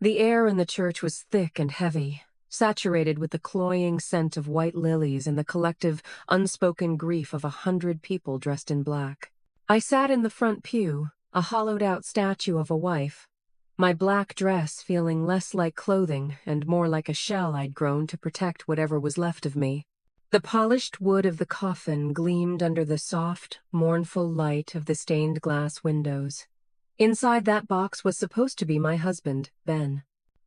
The air in the church was thick and heavy, saturated with the cloying scent of white lilies and the collective, unspoken grief of 100 people dressed in black. I sat in the front pew, a hollowed-out statue of a wife, my black dress feeling less like clothing and more like a shell I'd grown to protect whatever was left of me. The polished wood of the coffin gleamed under the soft, mournful light of the stained glass windows. Inside that box was supposed to be my husband, Ben,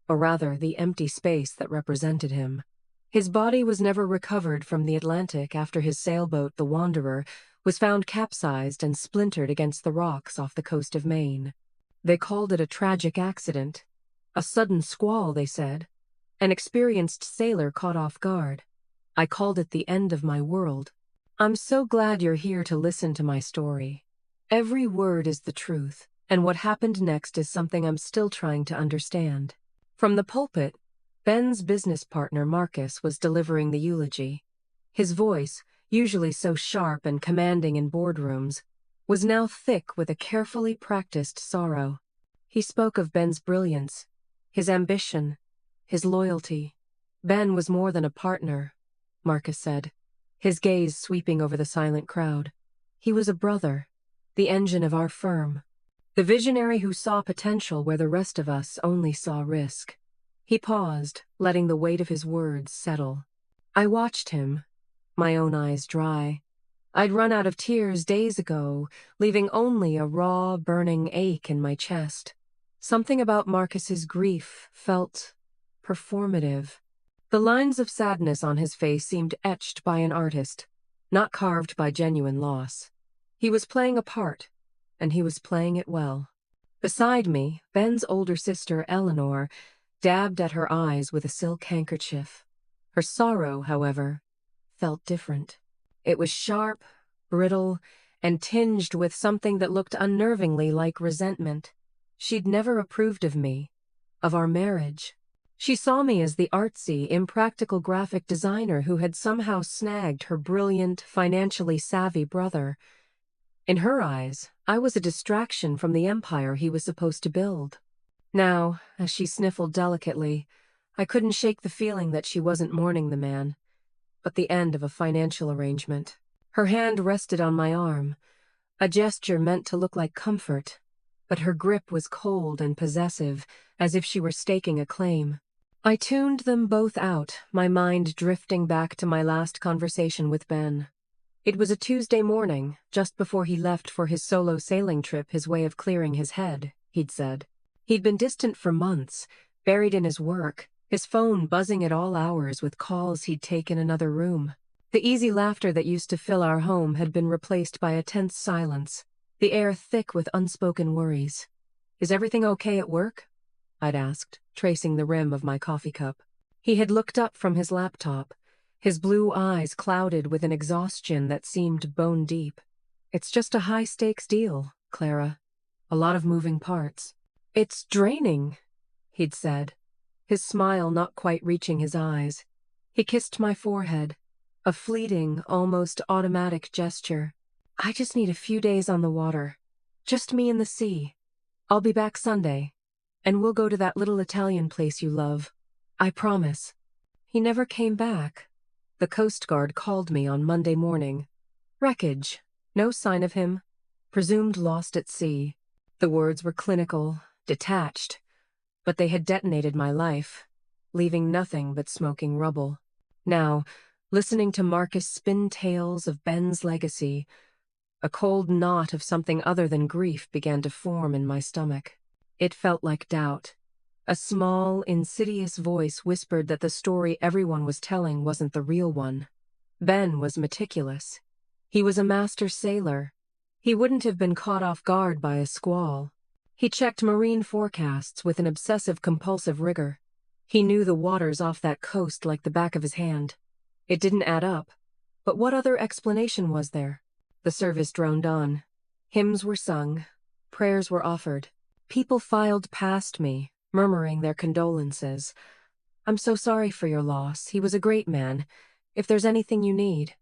or rather the empty space that represented him. His body was never recovered from the Atlantic after his sailboat, the Wanderer, was found capsized and splintered against the rocks off the coast of Maine. They called it a tragic accident. A sudden squall, they said. An experienced sailor caught off guard. I called it the end of my world. I'm so glad you're here to listen to my story. Every word is the truth, and what happened next is something I'm still trying to understand. From the pulpit, Ben's business partner, Marcus, was delivering the eulogy. His voice, usually so sharp and commanding in boardrooms, was now thick with a carefully practiced sorrow. He spoke of Ben's brilliance, his ambition, his loyalty. Ben was more than a partner, Marcus said, his gaze sweeping over the silent crowd. He was a brother, the engine of our firm, the visionary who saw potential where the rest of us only saw risk. He paused, letting the weight of his words settle. I watched him, my own eyes dry. I'd run out of tears days ago, leaving only a raw, burning ache in my chest. Something about Marcus's grief felt performative. The lines of sadness on his face seemed etched by an artist, not carved by genuine loss. He was playing a part, and he was playing it well. Beside me, Ben's older sister, Eleanor, dabbed at her eyes with a silk handkerchief. Her sorrow, however, felt different. It was sharp, brittle, and tinged with something that looked unnervingly like resentment. She'd never approved of me, of our marriage. She saw me as the artsy, impractical graphic designer who had somehow snagged her brilliant, financially savvy brother. In her eyes, I was a distraction from the empire he was supposed to build. Now, as she sniffled delicately, I couldn't shake the feeling that she wasn't mourning the man, but the end of a financial arrangement. Her hand rested on my arm, a gesture meant to look like comfort, but her grip was cold and possessive, as if she were staking a claim. I tuned them both out, my mind drifting back to my last conversation with Ben. It was a Tuesday morning, just before he left for his solo sailing trip, his way of clearing his head, he'd said. He'd been distant for months, buried in his work, his phone buzzing at all hours with calls he'd take in another room. The easy laughter that used to fill our home had been replaced by a tense silence, the air thick with unspoken worries. "Is everything okay at work?" I'd asked, tracing the rim of my coffee cup. He had looked up from his laptop, his blue eyes clouded with an exhaustion that seemed bone deep. "It's just a high-stakes deal, Clara. A lot of moving parts." "It's draining," he'd said, his smile not quite reaching his eyes. He kissed my forehead, a fleeting, almost automatic gesture. "I just need a few days on the water. Just me and the sea. I'll be back Sunday, and we'll go to that little Italian place you love. I promise." He never came back. The Coast Guard called me on Monday morning. Wreckage. No sign of him. Presumed lost at sea. The words were clinical, detached, but they had detonated my life, leaving nothing but smoking rubble. Now, listening to Marcus spin tales of Ben's legacy, a cold knot of something other than grief began to form in my stomach. It felt like doubt. A small, insidious voice whispered that the story everyone was telling wasn't the real one. Ben was meticulous. He was a master sailor. He wouldn't have been caught off guard by a squall. He checked marine forecasts with an obsessive-compulsive rigor. He knew the waters off that coast like the back of his hand. It didn't add up. But what other explanation was there? The service droned on. Hymns were sung. Prayers were offered. People filed past me, murmuring their condolences. "I'm so sorry for your loss. He was a great man. If there's anything you need."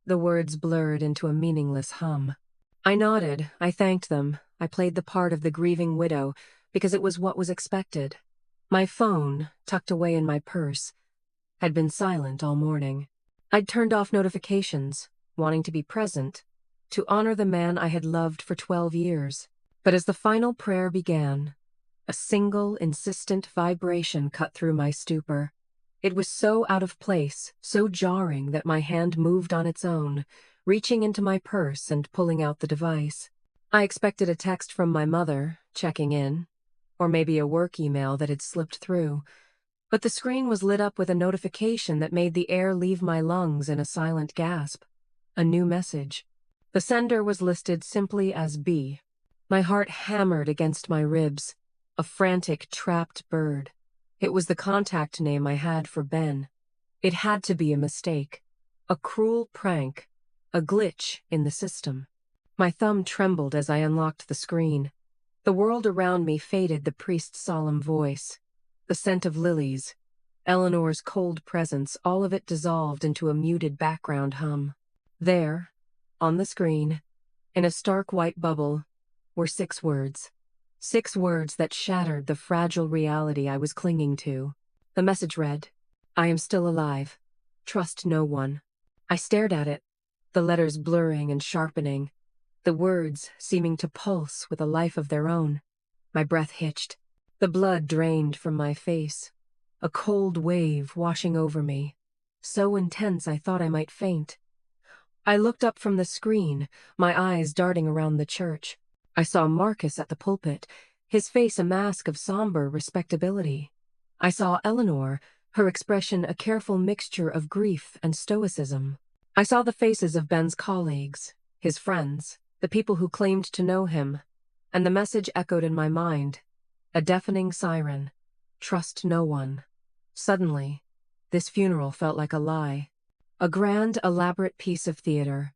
The words blurred into a meaningless hum. I nodded. I thanked them. I played the part of the grieving widow because it was what was expected. My phone, tucked away in my purse, had been silent all morning. I'd turned off notifications, wanting to be present, to honor the man I had loved for 12 years. But as the final prayer began, a single, insistent vibration cut through my stupor. It was so out of place, so jarring that my hand moved on its own, reaching into my purse and pulling out the device. I expected a text from my mother, checking in, or maybe a work email that had slipped through. But the screen was lit up with a notification that made the air leave my lungs in a silent gasp. A new message. The sender was listed simply as B. My heart hammered against my ribs. A frantic, trapped bird. It was the contact name I had for Ben. It had to be a mistake. A cruel prank. A glitch in the system. My thumb trembled as I unlocked the screen. The world around me faded the priest's solemn voice. The scent of lilies, Eleanor's cold presence, all of it dissolved into a muted background hum. There, on the screen, in a stark white bubble, were 6 words. 6 words that shattered the fragile reality I was clinging to. The message read, "I am still alive. Trust no one." I stared at it, the letters blurring and sharpening, the words seeming to pulse with a life of their own. My breath hitched. The blood drained from my face, a cold wave washing over me, so intense I thought I might faint. I looked up from the screen, my eyes darting around the church. I saw Marcus at the pulpit, his face a mask of somber respectability. I saw Eleanor, her expression a careful mixture of grief and stoicism. I saw the faces of Ben's colleagues, his friends, the people who claimed to know him, and the message echoed in my mind. A deafening siren. Trust no one. Suddenly, this funeral felt like a lie. A grand, elaborate piece of theater.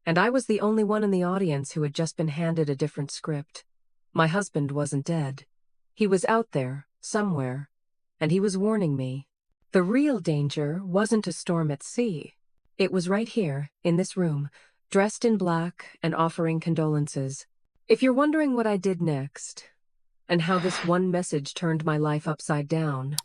And I was the only one in the audience who had just been handed a different script. My husband wasn't dead. He was out there, somewhere, and he was warning me. The real danger wasn't a storm at sea. It was right here, in this room, dressed in black and offering condolences. If you're wondering what I did next, and how this one message turned my life upside down,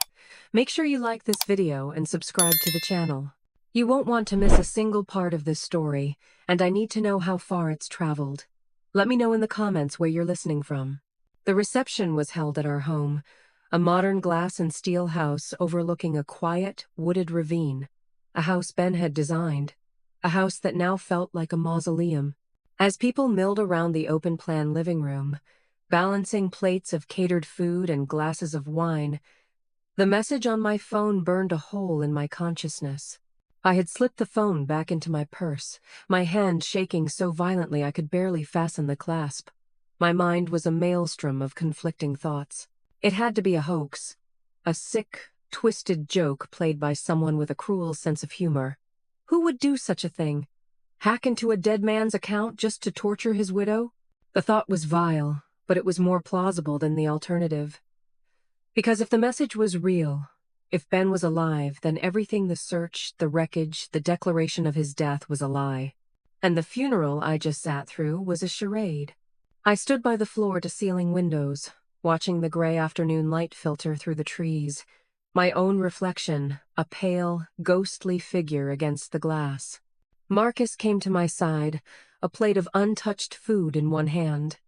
make sure you like this video and subscribe to the channel. You won't want to miss a single part of this story, and I need to know how far it's traveled. Let me know in the comments where you're listening from. The reception was held at our home, a modern glass and steel house overlooking a quiet, wooded ravine, a house Ben had designed, a house that now felt like a mausoleum. As people milled around the open-plan living room, balancing plates of catered food and glasses of wine, the message on my phone burned a hole in my consciousness. I had slipped the phone back into my purse, my hand shaking so violently I could barely fasten the clasp. My mind was a maelstrom of conflicting thoughts. It had to be a hoax, a sick, twisted joke played by someone with a cruel sense of humor. Who would do such a thing? Hack into a dead man's account just to torture his widow? The thought was vile, but it was more plausible than the alternative. Because if the message was real, if Ben was alive, then everything, the search, the wreckage, the declaration of his death, was a lie. And the funeral I just sat through was a charade. I stood by the floor-to-ceiling windows, watching the gray afternoon light filter through the trees, my own reflection, a pale, ghostly figure against the glass. Marcus came to my side, a plate of untouched food in one hand.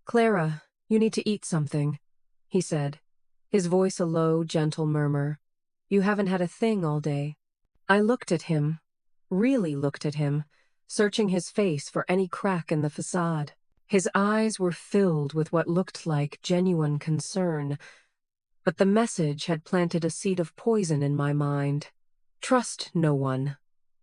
"Clara, you need to eat something," he said, his voice a low, gentle murmur. "You haven't had a thing all day." I looked at him, really looked at him, searching his face for any crack in the facade. His eyes were filled with what looked like genuine concern, but the message had planted a seed of poison in my mind. Trust no one.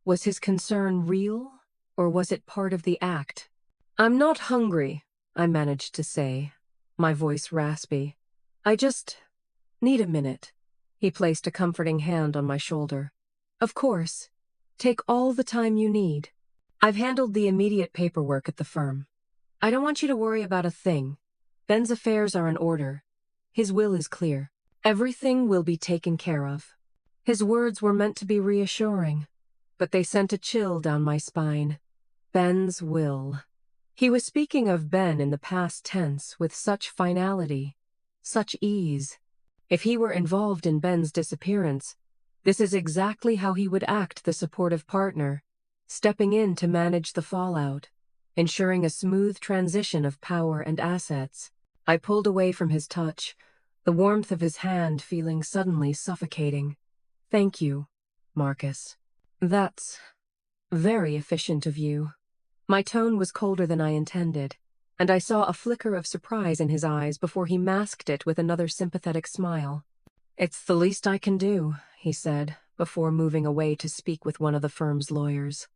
Was his concern real, or was it part of the act? "I'm not hungry," I managed to say, my voice raspy. "I just need a minute." He placed a comforting hand on my shoulder. "Of course. Take all the time you need. I've handled the immediate paperwork at the firm. I don't want you to worry about a thing. Ben's affairs are in order. His will is clear. Everything will be taken care of." His words were meant to be reassuring, but they sent a chill down my spine. Ben's will. He was speaking of Ben in the past tense with such finality, such ease. If he were involved in Ben's disappearance, this is exactly how he would act, the supportive partner, stepping in to manage the fallout, ensuring a smooth transition of power and assets. I pulled away from his touch, the warmth of his hand feeling suddenly suffocating. Thank you, Marcus. That's very efficient of you. My tone was colder than I intended, and I saw a flicker of surprise in his eyes before he masked it with another sympathetic smile. It's the least I can do, he said, before moving away to speak with one of the firm's lawyers.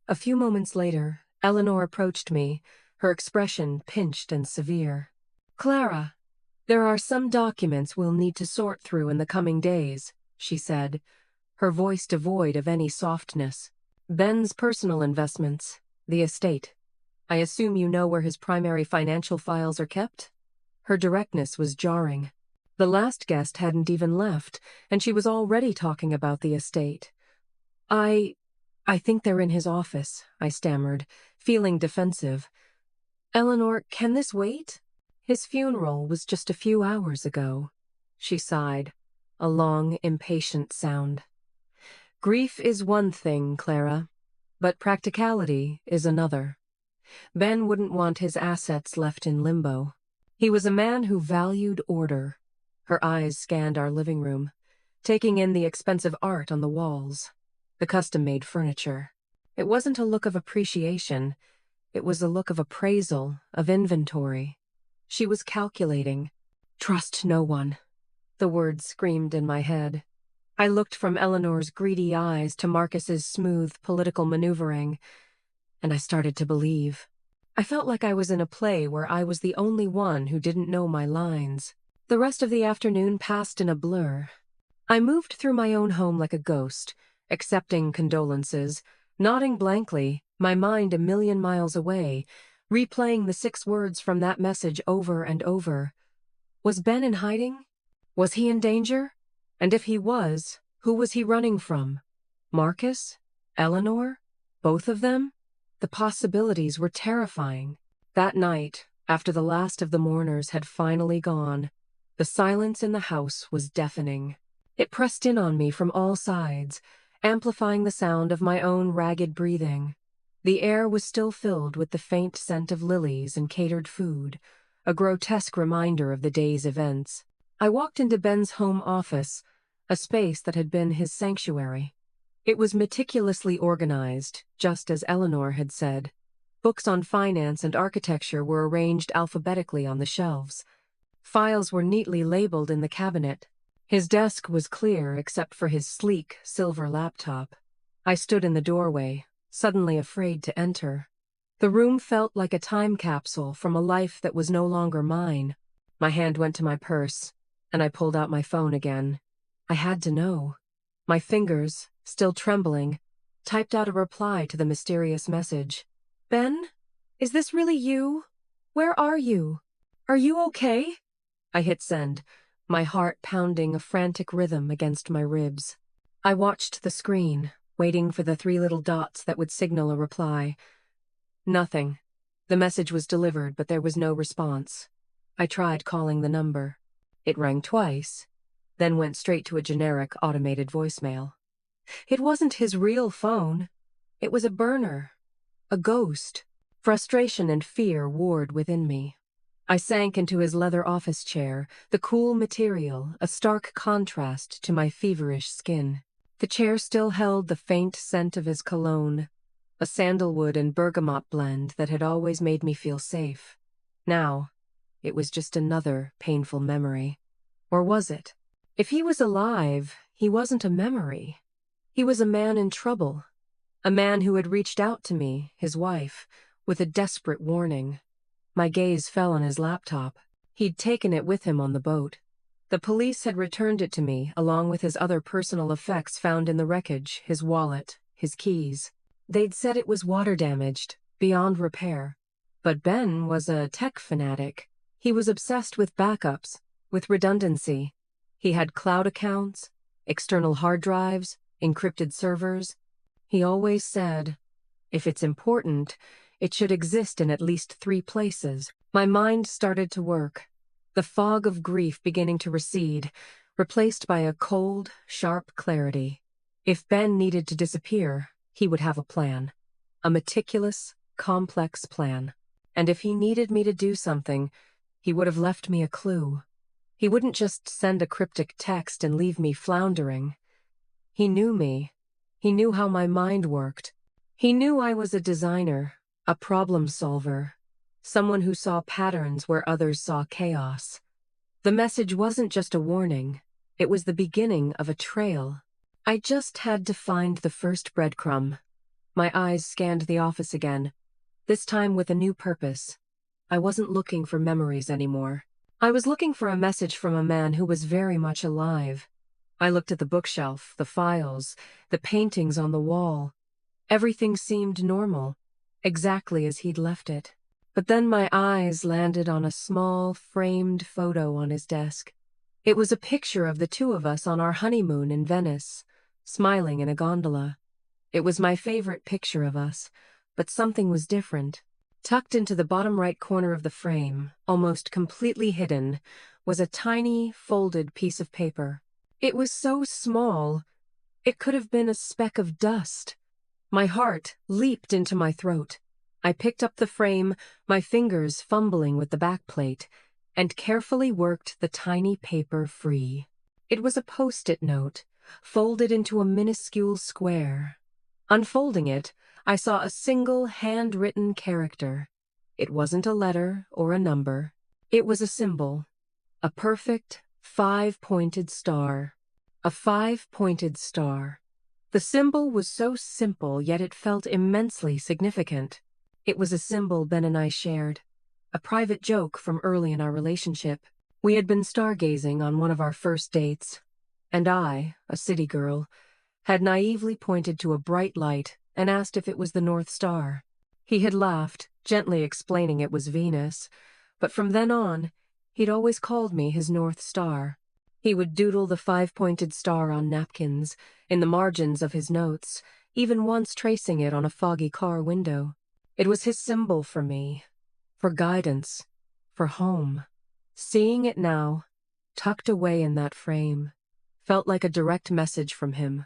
A few moments later, Eleanor approached me, her expression pinched and severe. Clara, there are some documents we'll need to sort through in the coming days, she said, her voice devoid of any softness. Ben's personal investments, the estate. I assume you know where his primary financial files are kept? Her directness was jarring. The last guest hadn't even left, and she was already talking about the estate. I think they're in his office, I stammered, feeling defensive. Eleanor, can this wait? His funeral was just a few hours ago. She sighed, a long, impatient sound. Grief is one thing, Clara, but practicality is another. Ben wouldn't want his assets left in limbo. He was a man who valued order. Her eyes scanned our living room, taking in the expensive art on the walls, the custom-made furniture. It wasn't a look of appreciation. It was a look of appraisal, of inventory. She was calculating. Trust no one. The words screamed in my head. I looked from Eleanor's greedy eyes to Marcus's smooth political maneuvering, and I started to believe. I felt like I was in a play where I was the only one who didn't know my lines. The rest of the afternoon passed in a blur. I moved through my own home like a ghost, accepting condolences, nodding blankly, my mind a million miles away, replaying the 6 words from that message over and over. Was Ben in hiding? Was he in danger? And if he was, who was he running from? Marcus? Eleanor? Both of them? The possibilities were terrifying. That night, after the last of the mourners had finally gone, the silence in the house was deafening. It pressed in on me from all sides, amplifying the sound of my own ragged breathing. The air was still filled with the faint scent of lilies and catered food, a grotesque reminder of the day's events. I walked into Ben's home office, a space that had been his sanctuary. It was meticulously organized, just as Eleanor had said. Books on finance and architecture were arranged alphabetically on the shelves. Files were neatly labeled in the cabinet. His desk was clear except for his sleek, silver laptop. I stood in the doorway, suddenly afraid to enter. The room felt like a time capsule from a life that was no longer mine. My hand went to my purse, and I pulled out my phone again. I had to know. My fingers, still trembling, typed out a reply to the mysterious message. Ben? Is this really you? Where are you? Are you okay? I hit send, my heart pounding a frantic rhythm against my ribs. I watched the screen, waiting for the 3 little dots that would signal a reply. Nothing. The message was delivered, but there was no response. I tried calling the number. It rang twice, then went straight to a generic automated voicemail. It wasn't his real phone. It was a burner, a ghost. Frustration and fear warred within me. I sank into his leather office chair, the cool material, a stark contrast to my feverish skin. The chair still held the faint scent of his cologne, a sandalwood and bergamot blend that had always made me feel safe. Now, it was just another painful memory. Or was it? If he was alive, he wasn't a memory. He was a man in trouble. A man who had reached out to me, his wife, with a desperate warning. My gaze fell on his laptop. He'd taken it with him on the boat. The police had returned it to me, along with his other personal effects found in the wreckage, his wallet, his keys. They'd said it was water-damaged, beyond repair. But Ben was a tech fanatic. He was obsessed with backups, with redundancy. He had cloud accounts, external hard drives, encrypted servers. He always said, if it's important, it should exist in at least 3 places. My mind started to work. the fog of grief beginning to recede, replaced by a cold, sharp clarity. If Ben needed to disappear, he would have a plan. A meticulous, complex plan. And if he needed me to do something, he would have left me a clue. He wouldn't just send a cryptic text and leave me floundering. He knew me. He knew how my mind worked. He knew I was a designer, a problem solver, someone who saw patterns where others saw chaos. The message wasn't just a warning. It was the beginning of a trail. I just had to find the first breadcrumb. My eyes scanned the office again, this time with a new purpose. I wasn't looking for memories anymore. I was looking for a message from a man who was very much alive. I looked at the bookshelf, the files, the paintings on the wall. Everything seemed normal, exactly as he'd left it. But then my eyes landed on a small, framed photo on his desk. It was a picture of the two of us on our honeymoon in Venice, smiling in a gondola. It was my favorite picture of us, but something was different. Tucked into the bottom right corner of the frame, almost completely hidden, was a tiny, folded piece of paper. It was so small, it could have been a speck of dust. My heart leaped into my throat. I picked up the frame, my fingers fumbling with the backplate, and carefully worked the tiny paper free. It was a post-it note, folded into a minuscule square. Unfolding it, I saw a single handwritten character. It wasn't a letter or a number. It was a symbol. A perfect, 5-pointed star. A 5-pointed star. The symbol was so simple, yet it felt immensely significant. It was a symbol Ben and I shared. A private joke from early in our relationship. We had been stargazing on one of our first dates, and I, a city girl, had naively pointed to a bright light and asked if it was the North Star. He had laughed, gently explaining it was Venus, but from then on, he'd always called me his North Star. He would doodle the 5-pointed star on napkins, in the margins of his notes, even once tracing it on a foggy car window. It was his symbol for me, for guidance, for home. Seeing it now, tucked away in that frame, felt like a direct message from him,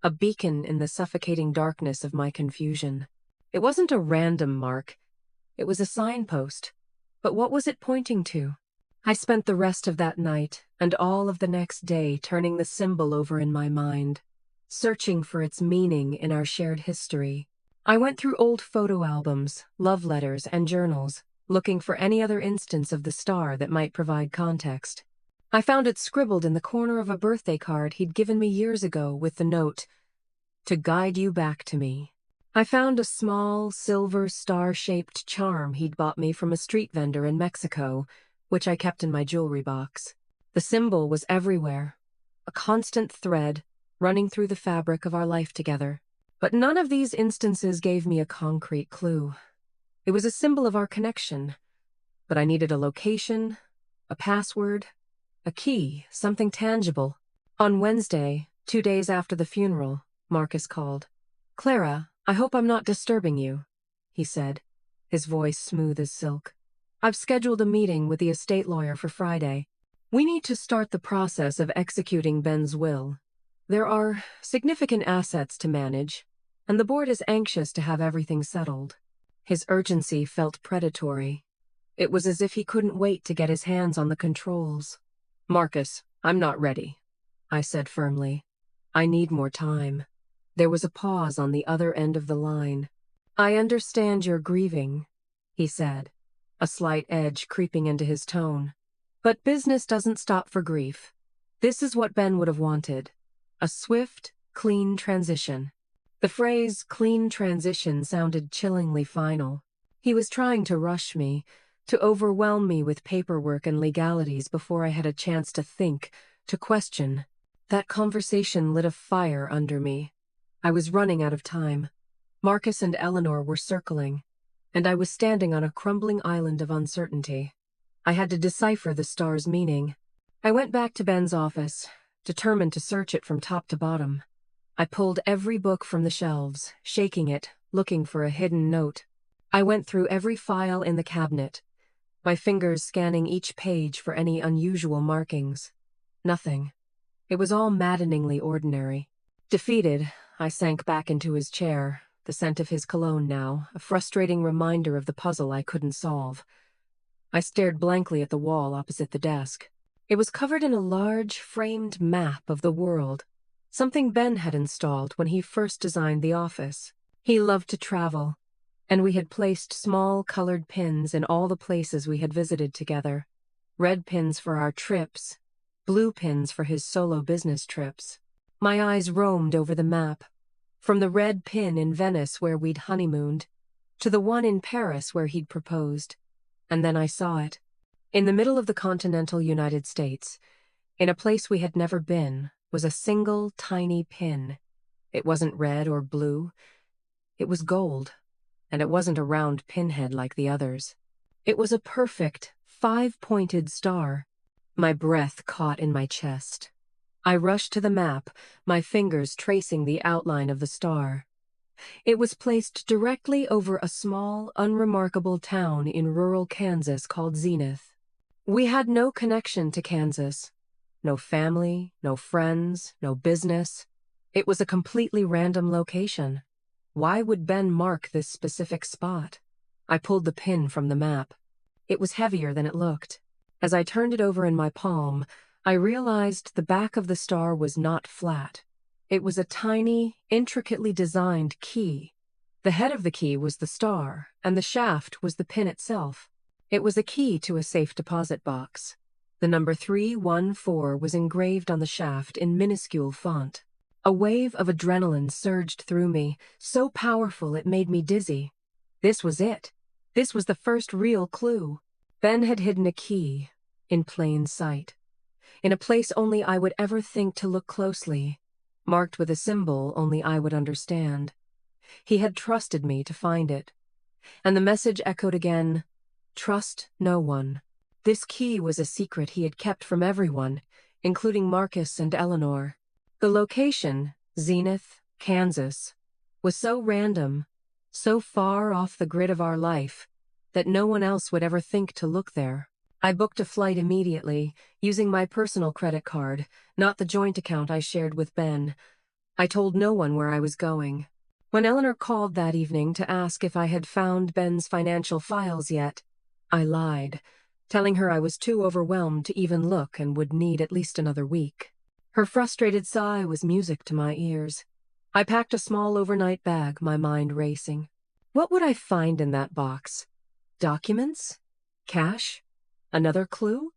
a beacon in the suffocating darkness of my confusion. It wasn't a random mark, it was a signpost. But what was it pointing to? I spent the rest of that night and all of the next day turning the symbol over in my mind, searching for its meaning in our shared history. I went through old photo albums, love letters, and journals, looking for any other instance of the star that might provide context. I found it scribbled in the corner of a birthday card he'd given me years ago with the note, "To guide you back to me." I found a small, silver star-shaped charm he'd bought me from a street vendor in Mexico, which I kept in my jewelry box. The symbol was everywhere, a constant thread running through the fabric of our life together. But none of these instances gave me a concrete clue. It was a symbol of our connection, but I needed a location, a password, a key, something tangible. On Wednesday, 2 days after the funeral, Marcus called. "Clara, I hope I'm not disturbing you," he said, his voice smooth as silk. "I've scheduled a meeting with the estate lawyer for Friday. We need to start the process of executing Ben's will. There are significant assets to manage, and the board is anxious to have everything settled." His urgency felt predatory. It was as if he couldn't wait to get his hands on the controls. "Marcus, I'm not ready," I said firmly. "I need more time." There was a pause on the other end of the line. "I understand you're grieving," he said, a slight edge creeping into his tone. "But business doesn't stop for grief. This is what Ben would have wanted. A swift, clean transition." The phrase "clean transition" sounded chillingly final. He was trying to rush me, to overwhelm me with paperwork and legalities before I had a chance to think, to question. That conversation lit a fire under me. I was running out of time. Marcus and Eleanor were circling, and I was standing on a crumbling island of uncertainty. I had to decipher the star's meaning. I went back to Ben's office, determined to search it from top to bottom. I pulled every book from the shelves, shaking it, looking for a hidden note. I went through every file in the cabinet, my fingers scanning each page for any unusual markings. Nothing. It was all maddeningly ordinary. Defeated, I sank back into his chair, the scent of his cologne now, a frustrating reminder of the puzzle I couldn't solve. I stared blankly at the wall opposite the desk. It was covered in a large, framed map of the world, something Ben had installed when he first designed the office. He loved to travel, and we had placed small colored pins in all the places we had visited together. Red pins for our trips, blue pins for his solo business trips. My eyes roamed over the map, from the red pin in Venice where we'd honeymooned, to the one in Paris where he'd proposed. And then I saw it. In the middle of the continental United States, in a place we had never been, was a single tiny pin. It wasn't red or blue. It was gold, and it wasn't a round pinhead like the others. It was a perfect, 5-pointed star. My breath caught in my chest. I rushed to the map, my fingers tracing the outline of the star. It was placed directly over a small, unremarkable town in rural Kansas called Zenith. We had no connection to Kansas. No family, no friends, no business. It was a completely random location. Why would Ben mark this specific spot? I pulled the pin from the map. It was heavier than it looked. As I turned it over in my palm, I realized the back of the star was not flat. It was a tiny, intricately designed key. The head of the key was the star, and the shaft was the pin itself. It was a key to a safe deposit box. The number 314 was engraved on the shaft in minuscule font. A wave of adrenaline surged through me, so powerful it made me dizzy. This was it. This was the first real clue. Ben had hidden a key, in plain sight, in a place only I would ever think to look closely, marked with a symbol only I would understand. He had trusted me to find it. And the message echoed again, "Trust no one." This key was a secret he had kept from everyone, including Marcus and Eleanor. The location, Zenith, Kansas, was so random, so far off the grid of our life, that no one else would ever think to look there. I booked a flight immediately, using my personal credit card, not the joint account I shared with Ben. I told no one where I was going. When Eleanor called that evening to ask if I had found Ben's financial files yet, I lied, telling her I was too overwhelmed to even look and would need at least another week. Her frustrated sigh was music to my ears. I packed a small overnight bag, my mind racing. What would I find in that box? Documents? Cash? Another clue?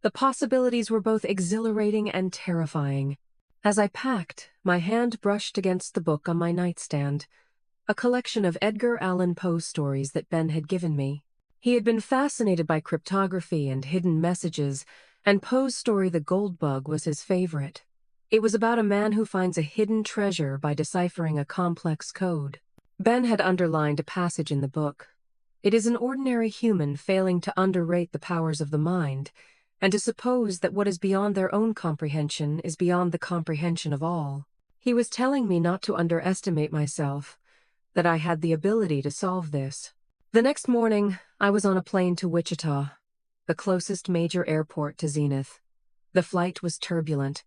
The possibilities were both exhilarating and terrifying. As I packed, my hand brushed against the book on my nightstand, a collection of Edgar Allan Poe stories that Ben had given me. He had been fascinated by cryptography and hidden messages, and Poe's story The Gold Bug was his favorite. It was about a man who finds a hidden treasure by deciphering a complex code. Ben had underlined a passage in the book. It is an ordinary human failing to underrate the powers of the mind, and to suppose that what is beyond their own comprehension is beyond the comprehension of all. He was telling me not to underestimate myself, that I had the ability to solve this. The next morning, I was on a plane to Wichita, the closest major airport to Zenith. The flight was turbulent,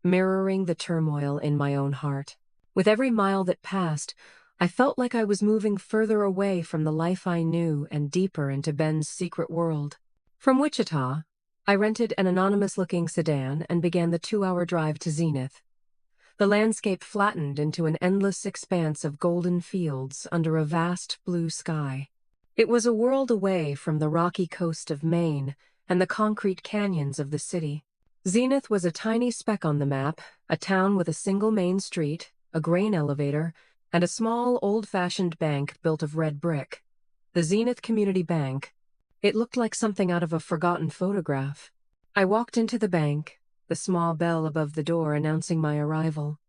mirroring the turmoil in my own heart. With every mile that passed, I felt like I was moving further away from the life I knew and deeper into Ben's secret world. From Wichita, I rented an anonymous-looking sedan and began the 2-hour drive to Zenith. The landscape flattened into an endless expanse of golden fields under a vast blue sky. It was a world away from the rocky coast of Maine and the concrete canyons of the city. Zenith was a tiny speck on the map, a town with a single main street, a grain elevator, and a small, old-fashioned bank built of red brick. The Zenith Community Bank. It looked like something out of a forgotten photograph. I walked into the bank, the small bell above the door announcing my arrival.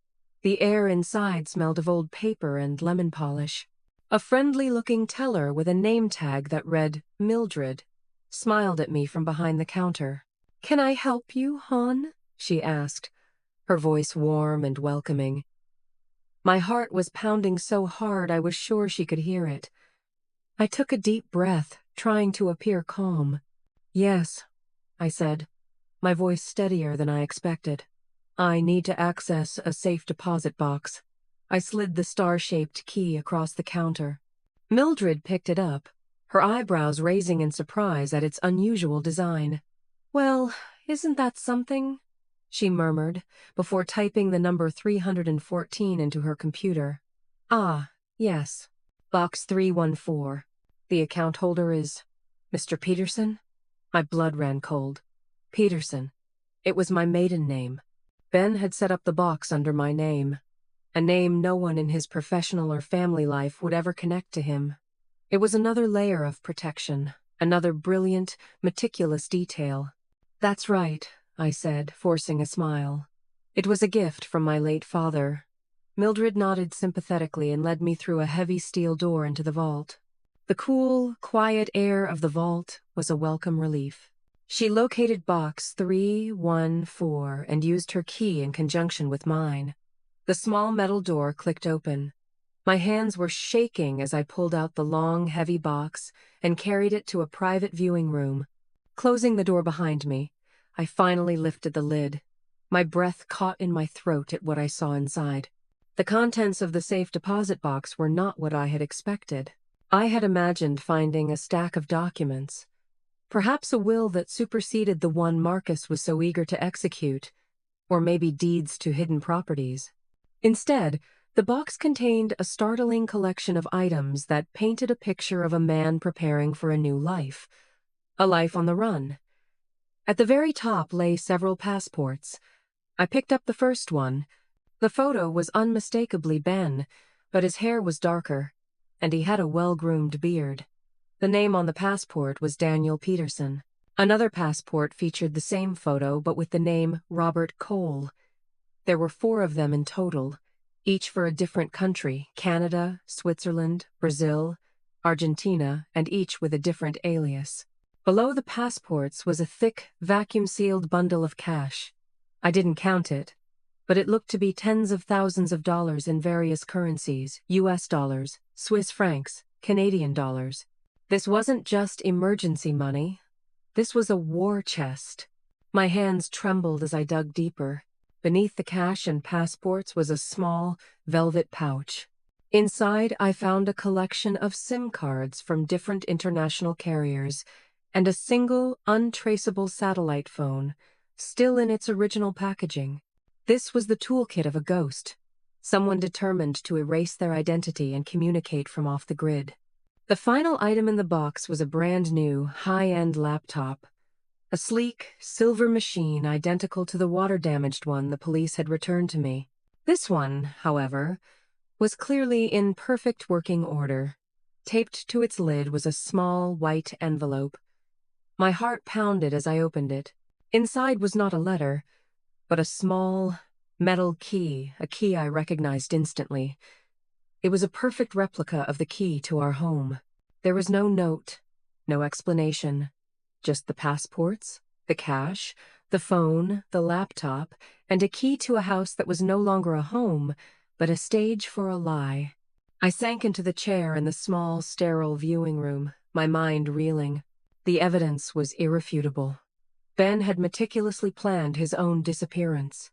The air inside smelled of old paper and lemon polish. A friendly-looking teller with a name tag that read Mildred smiled at me from behind the counter. "Can I help you, hon?" she asked, her voice warm and welcoming. My heart was pounding so hard I was sure she could hear it. I took a deep breath, trying to appear calm. Yes, I said, my voice steadier than I expected. I need to access a safe deposit box. I slid the star-shaped key across the counter. Mildred picked it up, her eyebrows raising in surprise at its unusual design. Well, isn't that something? She murmured, before typing the number 314 into her computer. Ah, yes. Box 314. The account holder is Mr. Peterson? My blood ran cold. Peterson. It was my maiden name. Ben had set up the box under my name, a name no one in his professional or family life would ever connect to him. It was another layer of protection, another brilliant, meticulous detail. That's right, I said, forcing a smile. It was a gift from my late father. Mildred nodded sympathetically and led me through a heavy steel door into the vault. The cool, quiet air of the vault was a welcome relief. She located box 314 and used her key in conjunction with mine. The small metal door clicked open. My hands were shaking as I pulled out the long, heavy box and carried it to a private viewing room. Closing the door behind me, I finally lifted the lid. My breath caught in my throat at what I saw inside. The contents of the safe deposit box were not what I had expected. I had imagined finding a stack of documents, perhaps a will that superseded the one Marcus was so eager to execute, or maybe deeds to hidden properties. Instead, the box contained a startling collection of items that painted a picture of a man preparing for a new life, a life on the run. At the very top lay several passports. I picked up the first one. The photo was unmistakably Ben, but his hair was darker, and he had a well-groomed beard. The name on the passport was Daniel Peterson. Another passport featured the same photo, but with the name Robert Cole. There were 4 of them in total, each for a different country: Canada, Switzerland, Brazil, Argentina, and each with a different alias. Below the passports was a thick, vacuum-sealed bundle of cash. I didn't count it, but it looked to be tens of thousands of dollars in various currencies: US dollars, Swiss francs, Canadian dollars. This wasn't just emergency money. This was a war chest. My hands trembled as I dug deeper. Beneath the cash and passports was a small, velvet pouch. Inside, I found a collection of SIM cards from different international carriers and a single, untraceable satellite phone, still in its original packaging. This was the toolkit of a ghost, someone determined to erase their identity and communicate from off the grid. The final item in the box was a brand-new, high-end laptop, a sleek, silver machine identical to the water-damaged one the police had returned to me. This one, however, was clearly in perfect working order. Taped to its lid was a small, white envelope. My heart pounded as I opened it. Inside was not a letter, but a small, metal key, a key I recognized instantly. It was a perfect replica of the key to our home. There was no note, no explanation, just the passports, the cash, the phone, the laptop, and a key to a house that was no longer a home, but a stage for a lie. I sank into the chair in the small, sterile viewing room, my mind reeling. The evidence was irrefutable. Ben had meticulously planned his own disappearance.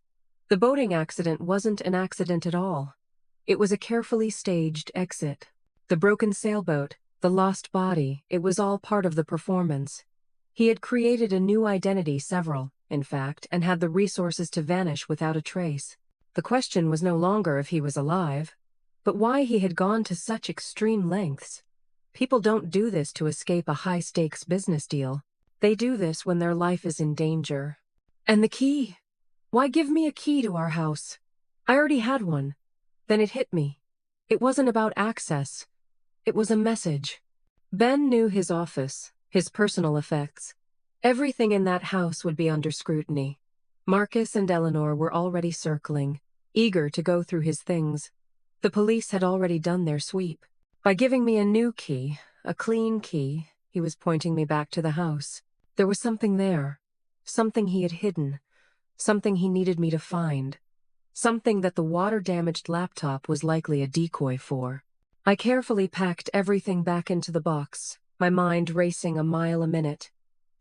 The boating accident wasn't an accident at all. It was a carefully staged exit. The broken sailboat, the lost body, it was all part of the performance. He had created a new identity, several, in fact, and had the resources to vanish without a trace. The question was no longer if he was alive, but why he had gone to such extreme lengths. People don't do this to escape a high-stakes business deal. They do this when their life is in danger. And the key? Why give me a key to our house? I already had one. Then it hit me. It wasn't about access. It was a message. Ben knew his office, his personal effects. Everything in that house would be under scrutiny. Marcus and Eleanor were already circling, eager to go through his things. The police had already done their sweep. By giving me a new key, a clean key, he was pointing me back to the house. There was something there, something he had hidden, something he needed me to find, something that the water-damaged laptop was likely a decoy for. I carefully packed everything back into the box, my mind racing a mile a minute.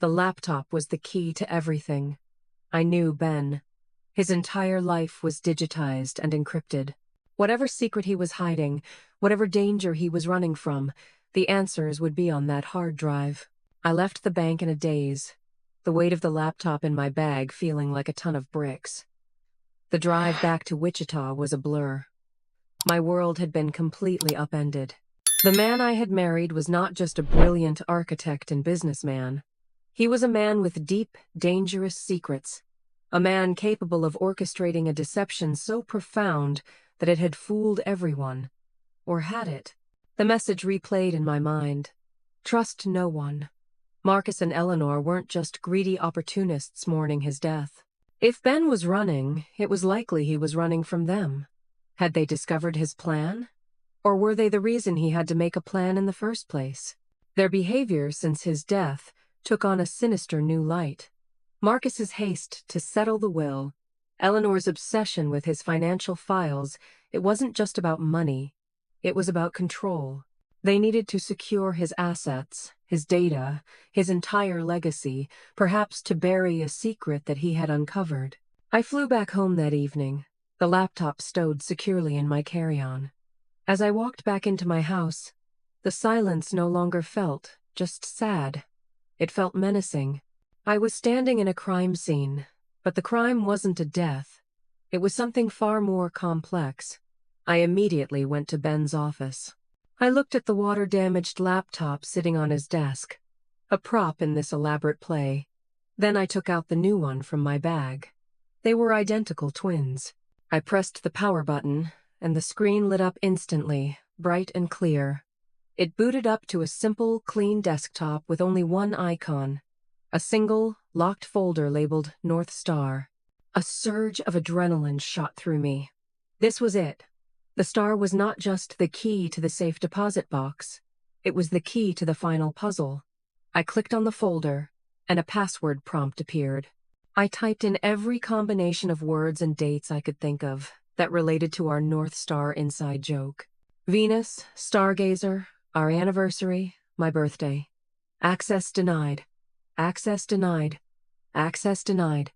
The laptop was the key to everything. I knew Ben. His entire life was digitized and encrypted. Whatever secret he was hiding, whatever danger he was running from, the answers would be on that hard drive. I left the bank in a daze, the weight of the laptop in my bag feeling like a ton of bricks. The drive back to Wichita was a blur. My world had been completely upended. The man I had married was not just a brilliant architect and businessman. He was a man with deep, dangerous secrets. A man capable of orchestrating a deception so profound that it had fooled everyone. Or had it? The message replayed in my mind. Trust no one. Marcus and Eleanor weren't just greedy opportunists mourning his death. If Ben was running, it was likely he was running from them. Had they discovered his plan? Or were they the reason he had to make a plan in the first place? Their behavior since his death took on a sinister new light. Marcus's haste to settle the will, Eleanor's obsession with his financial files, it wasn't just about money. It was about control. They needed to secure his assets, his data, his entire legacy, perhaps to bury a secret that he had uncovered. I flew back home that evening, the laptop stowed securely in my carry-on. As I walked back into my house, the silence no longer felt just sad. It felt menacing. I was standing in a crime scene, but the crime wasn't a death. It was something far more complex. I immediately went to Ben's office. I looked at the water-damaged laptop sitting on his desk, a prop in this elaborate play. Then I took out the new one from my bag. They were identical twins. I pressed the power button, and the screen lit up instantly, bright and clear. It booted up to a simple, clean desktop with only one icon. A single, locked folder labeled North Star. A surge of adrenaline shot through me. This was it. The star was not just the key to the safe deposit box. It was the key to the final puzzle. I clicked on the folder, and a password prompt appeared. I typed in every combination of words and dates I could think of that related to our North Star inside joke. Venus, Stargazer, our anniversary, my birthday. Access denied. Access denied. Access denied.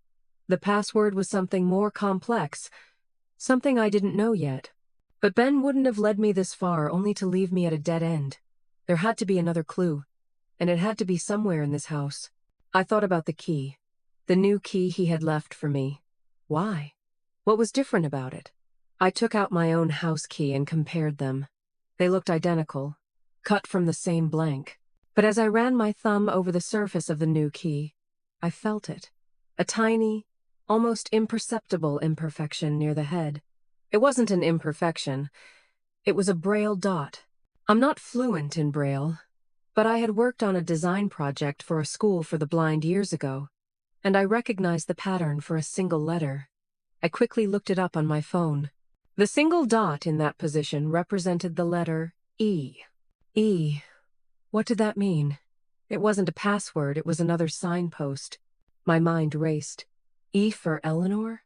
The password was something more complex, something I didn't know yet. But Ben wouldn't have led me this far only to leave me at a dead end. There had to be another clue, and it had to be somewhere in this house. I thought about the key, the new key he had left for me. Why? What was different about it? I took out my own house key and compared them. They looked identical, cut from the same blank. But as I ran my thumb over the surface of the new key, I felt it. A tiny, almost imperceptible imperfection near the head. It wasn't an imperfection. It was a Braille dot. I'm not fluent in Braille, but I had worked on a design project for a school for the blind years ago, and I recognized the pattern for a single letter. I quickly looked it up on my phone. The single dot in that position represented the letter E. E. What did that mean? It wasn't a password, it was another signpost. My mind raced. E for Eleanor?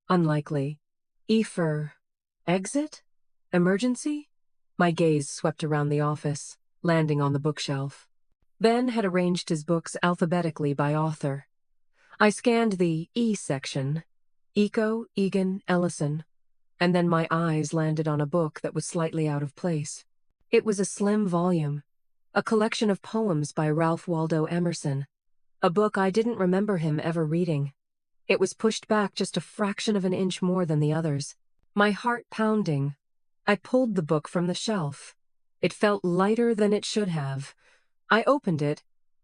Unlikely. E for exit? Emergency? My gaze swept around the office, landing on the bookshelf. Ben had arranged his books alphabetically by author. I scanned the E section, Eco, Egan, Ellison, and then my eyes landed on a book that was slightly out of place. It was a slim volume, a collection of poems by Ralph Waldo Emerson, a book I didn't remember him ever reading. It was pushed back just a fraction of an inch more than the others. My heart pounding, I pulled the book from the shelf. It felt lighter than it should have. I opened it,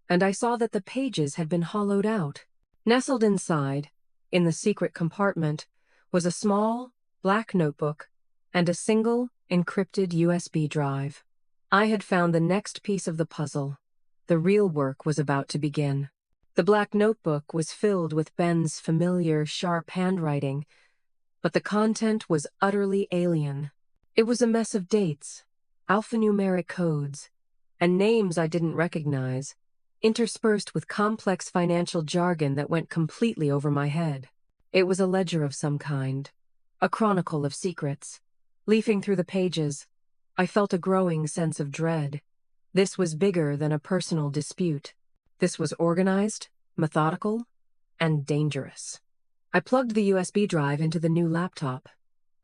and I saw that the pages had been hollowed out. Nestled inside, in the secret compartment, was a small, black notebook and a single, encrypted USB drive. I had found the next piece of the puzzle. The real work was about to begin. The black notebook was filled with Ben's familiar, sharp handwriting, but the content was utterly alien. It was a mess of dates, alphanumeric codes, and names I didn't recognize, interspersed with complex financial jargon that went completely over my head. It was a ledger of some kind, a chronicle of secrets. Leafing through the pages, I felt a growing sense of dread. This was bigger than a personal dispute. This was organized, methodical, and dangerous. I plugged the USB drive into the new laptop.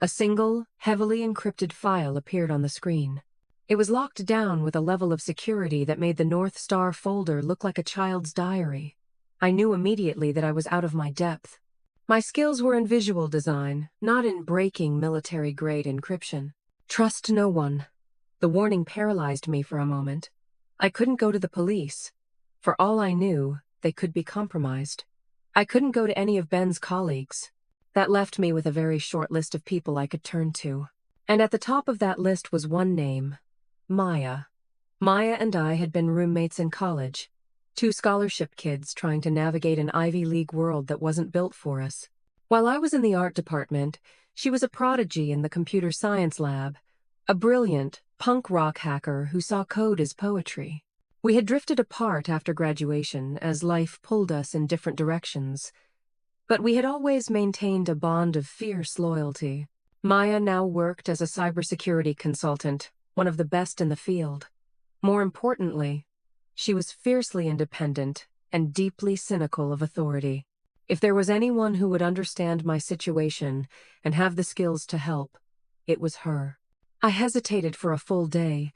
A single, heavily encrypted file appeared on the screen. It was locked down with a level of security that made the North Star folder look like a child's diary. I knew immediately that I was out of my depth. My skills were in visual design, not in breaking military-grade encryption. Trust no one. The warning paralyzed me for a moment. I couldn't go to the police. For all I knew, they could be compromised. I couldn't go to any of Ben's colleagues. That left me with a very short list of people I could turn to. And at the top of that list was one name: Maya. Maya and I had been roommates in college. Two scholarship kids trying to navigate an Ivy League world that wasn't built for us. While I was in the art department, she was a prodigy in the computer science lab, a brilliant, punk rock hacker who saw code as poetry. We had drifted apart after graduation as life pulled us in different directions, but we had always maintained a bond of fierce loyalty. Maya now worked as a cybersecurity consultant, one of the best in the field. More importantly, she was fiercely independent and deeply cynical of authority. If there was anyone who would understand my situation and have the skills to help, it was her. I hesitated for a full day,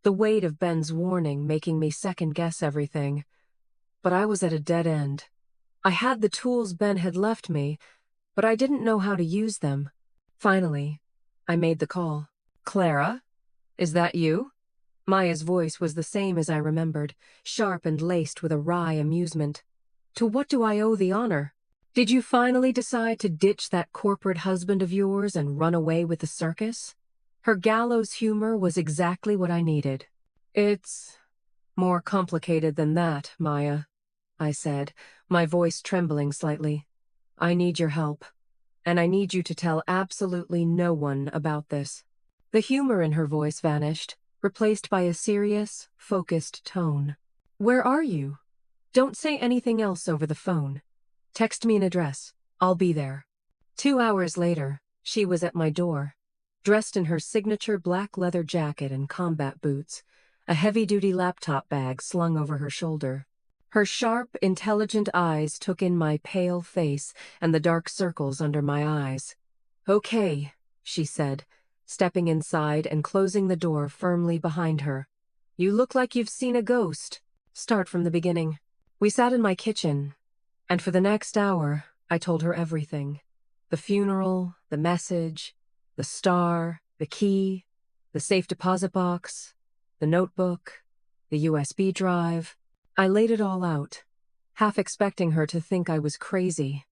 the weight of Ben's warning making me second-guess everything. But I was at a dead end. I had the tools Ben had left me, but I didn't know how to use them. Finally, I made the call. "Clara? Is that you?" Maya's voice was the same as I remembered, sharp and laced with a wry amusement. "To what do I owe the honor? Did you finally decide to ditch that corporate husband of yours and run away with the circus?" Her gallows humor was exactly what I needed. "It's more complicated than that, Maya," I said, my voice trembling slightly. "I need your help, and I need you to tell absolutely no one about this." The humor in her voice vanished, replaced by a serious, focused tone. "Where are you? Don't say anything else over the phone. Text me an address. I'll be there." 2 hours later, she was at my door, dressed in her signature black leather jacket and combat boots, a heavy-duty laptop bag slung over her shoulder. Her sharp, intelligent eyes took in my pale face and the dark circles under my eyes. "Okay," she said, stepping inside and closing the door firmly behind her. "You look like you've seen a ghost. Start from the beginning." We sat in my kitchen, and for the next hour, I told her everything. The funeral, the message, the star, the key, the safe deposit box, the notebook, the USB drive. I laid it all out, half expecting her to think I was crazy,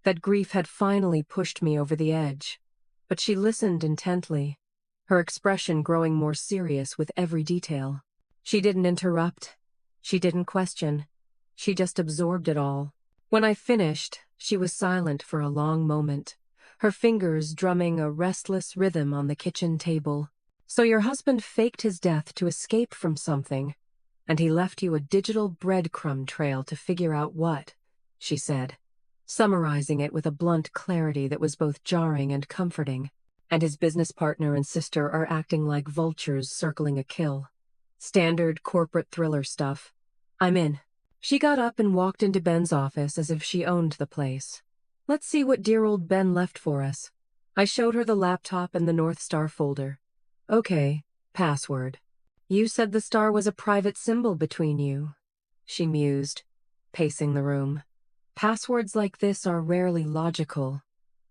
that grief had finally pushed me over the edge. But she listened intently, her expression growing more serious with every detail. She didn't interrupt. She didn't question. She just absorbed it all. When I finished, she was silent for a long moment, her fingers drumming a restless rhythm on the kitchen table. "So your husband faked his death to escape from something, and he left you a digital breadcrumb trail to figure out what," she said, summarizing it with a blunt clarity that was both jarring and comforting. "And his business partner and sister are acting like vultures circling a kill. Standard corporate thriller stuff. I'm in." She got up and walked into Ben's office as if she owned the place. "Let's see what dear old Ben left for us." I showed her the laptop and the North Star folder. "Okay, password. You said the star was a private symbol between you," she mused, pacing the room. "Passwords like this are rarely logical.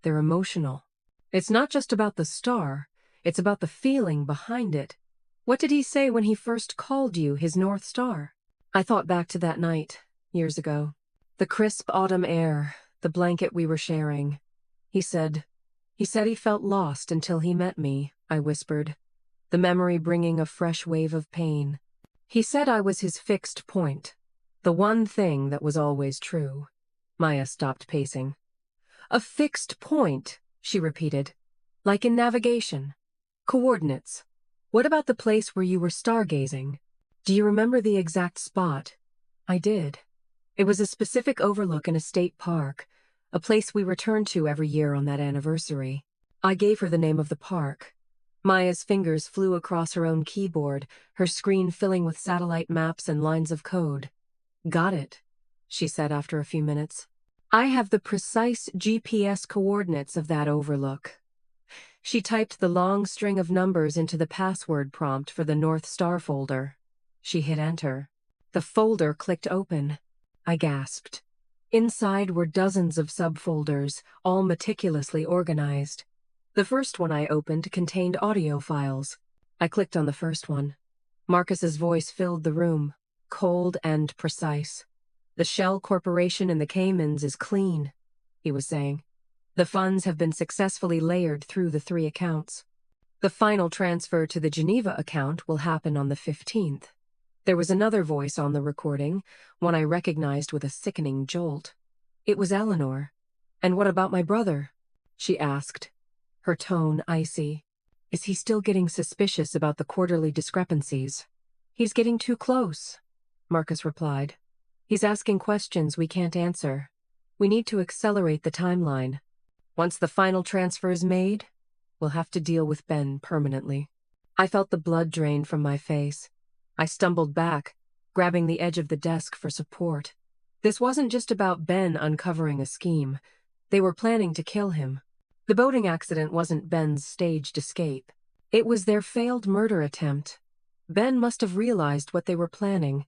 They're emotional. It's not just about the star, it's about the feeling behind it. What did he say when he first called you his North Star?" I thought back to that night, years ago. The crisp autumn air, the blanket we were sharing. He said he felt lost until he met me," I whispered, the memory bringing a fresh wave of pain. "He said I was his fixed point, the one thing that was always true." Maya stopped pacing. "A fixed point," she repeated, "like in navigation. Coordinates. What about the place where you were stargazing? Do you remember the exact spot?" I did. It was a specific overlook in a state park, a place we returned to every year on that anniversary. I gave her the name of the park. Maya's fingers flew across her own keyboard, her screen filling with satellite maps and lines of code. Got it, she said after a few minutes. I have the precise GPS coordinates of that overlook. She typed the long string of numbers into the password prompt for the North Star folder. She hit enter. The folder clicked open. I gasped. Inside were dozens of subfolders, all meticulously organized. The first one I opened contained audio files. I clicked on the first one. Marcus's voice filled the room, cold and precise. The Shell Corporation in the Caymans is clean, he was saying. The funds have been successfully layered through the 3 accounts. The final transfer to the Geneva account will happen on the 15th. There was another voice on the recording, one I recognized with a sickening jolt. It was Eleanor. "And what about my brother?" she asked, her tone icy. "Is he still getting suspicious about the quarterly discrepancies?" "He's getting too close," Marcus replied. "He's asking questions we can't answer. We need to accelerate the timeline. Once the final transfer is made, we'll have to deal with Ben permanently." I felt the blood drain from my face. I stumbled back, grabbing the edge of the desk for support. This wasn't just about Ben uncovering a scheme. They were planning to kill him. The boating accident wasn't Ben's staged escape. It was their failed murder attempt. Ben must have realized what they were planning,